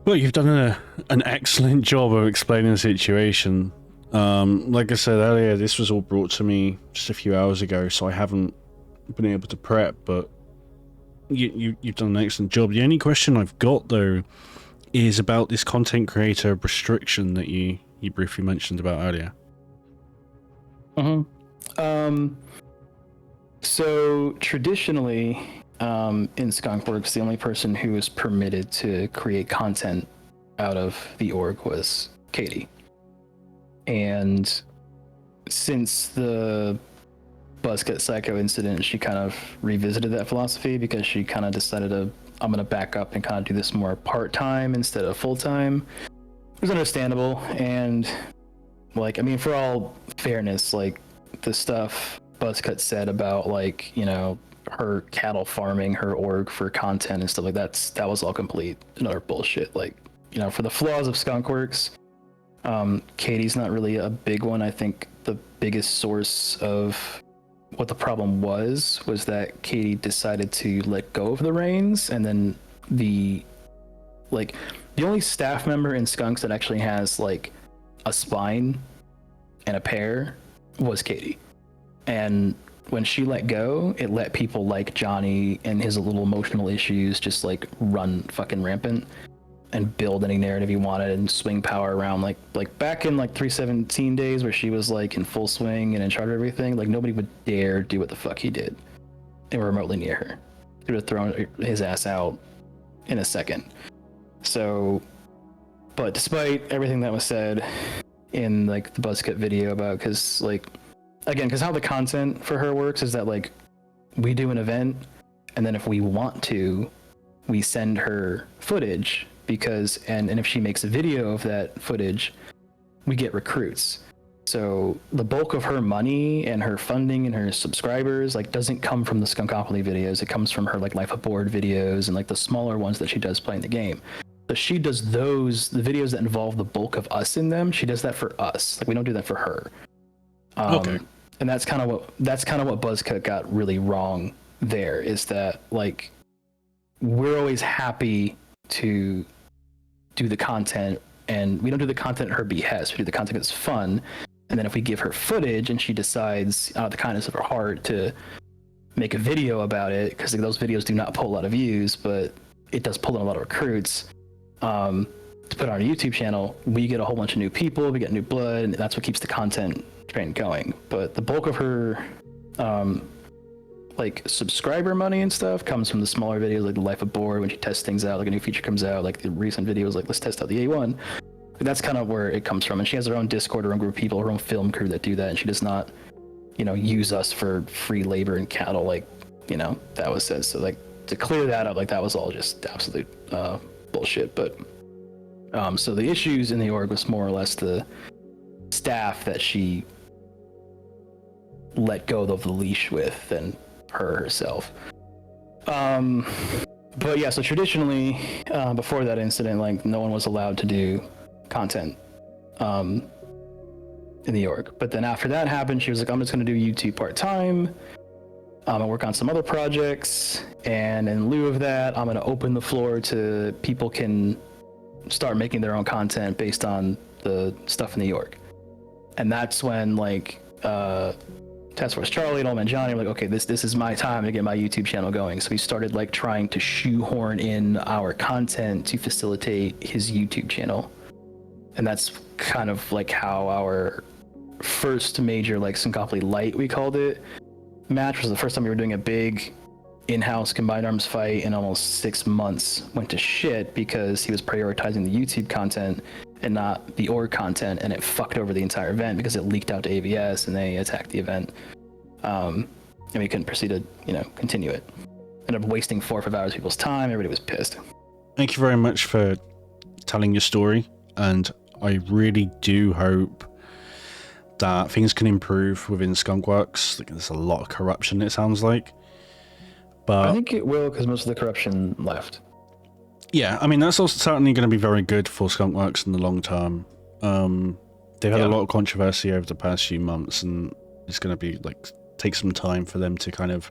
B: Well, you've done an excellent job of explaining the situation. Like I said earlier, this was all brought to me just a few hours ago, so I haven't been able to prep, but you've done an excellent job. The only question I've got though is about this content creator restriction that you briefly mentioned about earlier.
C: So traditionally, in Skunkworks, the only person who was permitted to create content out of the org was Katie. And since the Buzzcut Psycho incident, she kind of revisited that philosophy because she kind of decided I'm going to back up and kind of do this more part-time instead of full-time. It was understandable. And like, I mean, for all fairness, like the stuff Buzzcut said about like, you know, her cattle farming her org for content and stuff like that was all complete and utter bullshit. Like, you know, for the flaws of Skunkworks, Katie's not really a big one. I think the biggest source of what the problem was that Katie decided to let go of the reins, and then the only staff member in Skunks that actually has like a spine and a pair was Katie. And when she let go, it let people like Johnny and his little emotional issues just like run fucking rampant and build any narrative he wanted and swing power around. Like back in like 317 days where she was like in full swing and in charge of everything, like nobody would dare do what the fuck he did and were remotely near her. He would have thrown his ass out in a second. So, but despite everything that was said in like the Buzzcut video about, because how the content for her works is that like we do an event and then if we want to, we send her footage because and if she makes a video of that footage, we get recruits. So the bulk of her money and her funding and her subscribers like doesn't come from the Skunkopoly videos. It comes from her like Life Aboard videos and like the smaller ones that she does play in the game. So she does the videos that involve the bulk of us in them. She does that for us. Like we don't do that for her.
B: Okay.
C: And that's kind of what Buzzcut got really wrong there, is that like we're always happy to do the content, and we don't do the content at her behest. We do the content that's fun, and then if we give her footage and she decides out of the kindness of her heart to make a video about it, because those videos do not pull a lot of views, but it does pull in a lot of recruits, to put on our YouTube channel, we get a whole bunch of new people, we get new blood, and that's what keeps the content train going. But the bulk of her like subscriber money and stuff comes from the smaller videos, like the Life Aboard, when she tests things out, like a new feature comes out, like the recent videos like let's test out the A1. That's kind of where it comes from. And she has her own Discord, her own group of people, her own film crew that do that, and she does not, you know, use us for free labor and cattle like, you know, that was said. So like to clear that up, like that was all just absolute bullshit. But so the issues in the org was more or less the staff that she let go of the leash with than her herself. But yeah, so traditionally, before that incident, like no one was allowed to do content in the org. But then after that happened, she was like, I'm just going to do YouTube part-time. And work on some other projects. And in lieu of that, I'm going to open the floor to people can start making their own content based on the stuff in the org. And that's when like Task Force Charlie and Old Man Johnny were like, okay, this is my time to get my YouTube channel going. So we started like trying to shoehorn in our content to facilitate his YouTube channel. And that's kind of like how our first major like Skunkopoly Light, we called it, match was the first time we were doing a big in-house combined arms fight in almost 6 months. Went to shit because he was prioritizing the YouTube content and not the org content, and it fucked over the entire event because it leaked out to AVS and they attacked the event. And we couldn't proceed to, you know, continue it. Ended up wasting 4 or 5 hours of people's time. Everybody was pissed.
B: Thank you very much for telling your story, and I really do hope that things can improve within Skunkworks. Like, there's a lot of corruption, it sounds like. But
C: I think it will, because most of the corruption left.
B: Yeah, I mean, that's also certainly going to be very good for Skunkworks in the long term. They've had a lot of controversy over the past few months, and it's going to be like take some time for them to kind of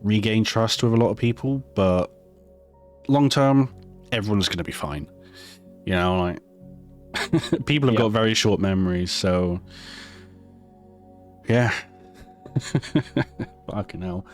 B: regain trust with a lot of people. But long term, everyone's going to be fine. You know, like people have got very short memories, so yeah. Fucking hell.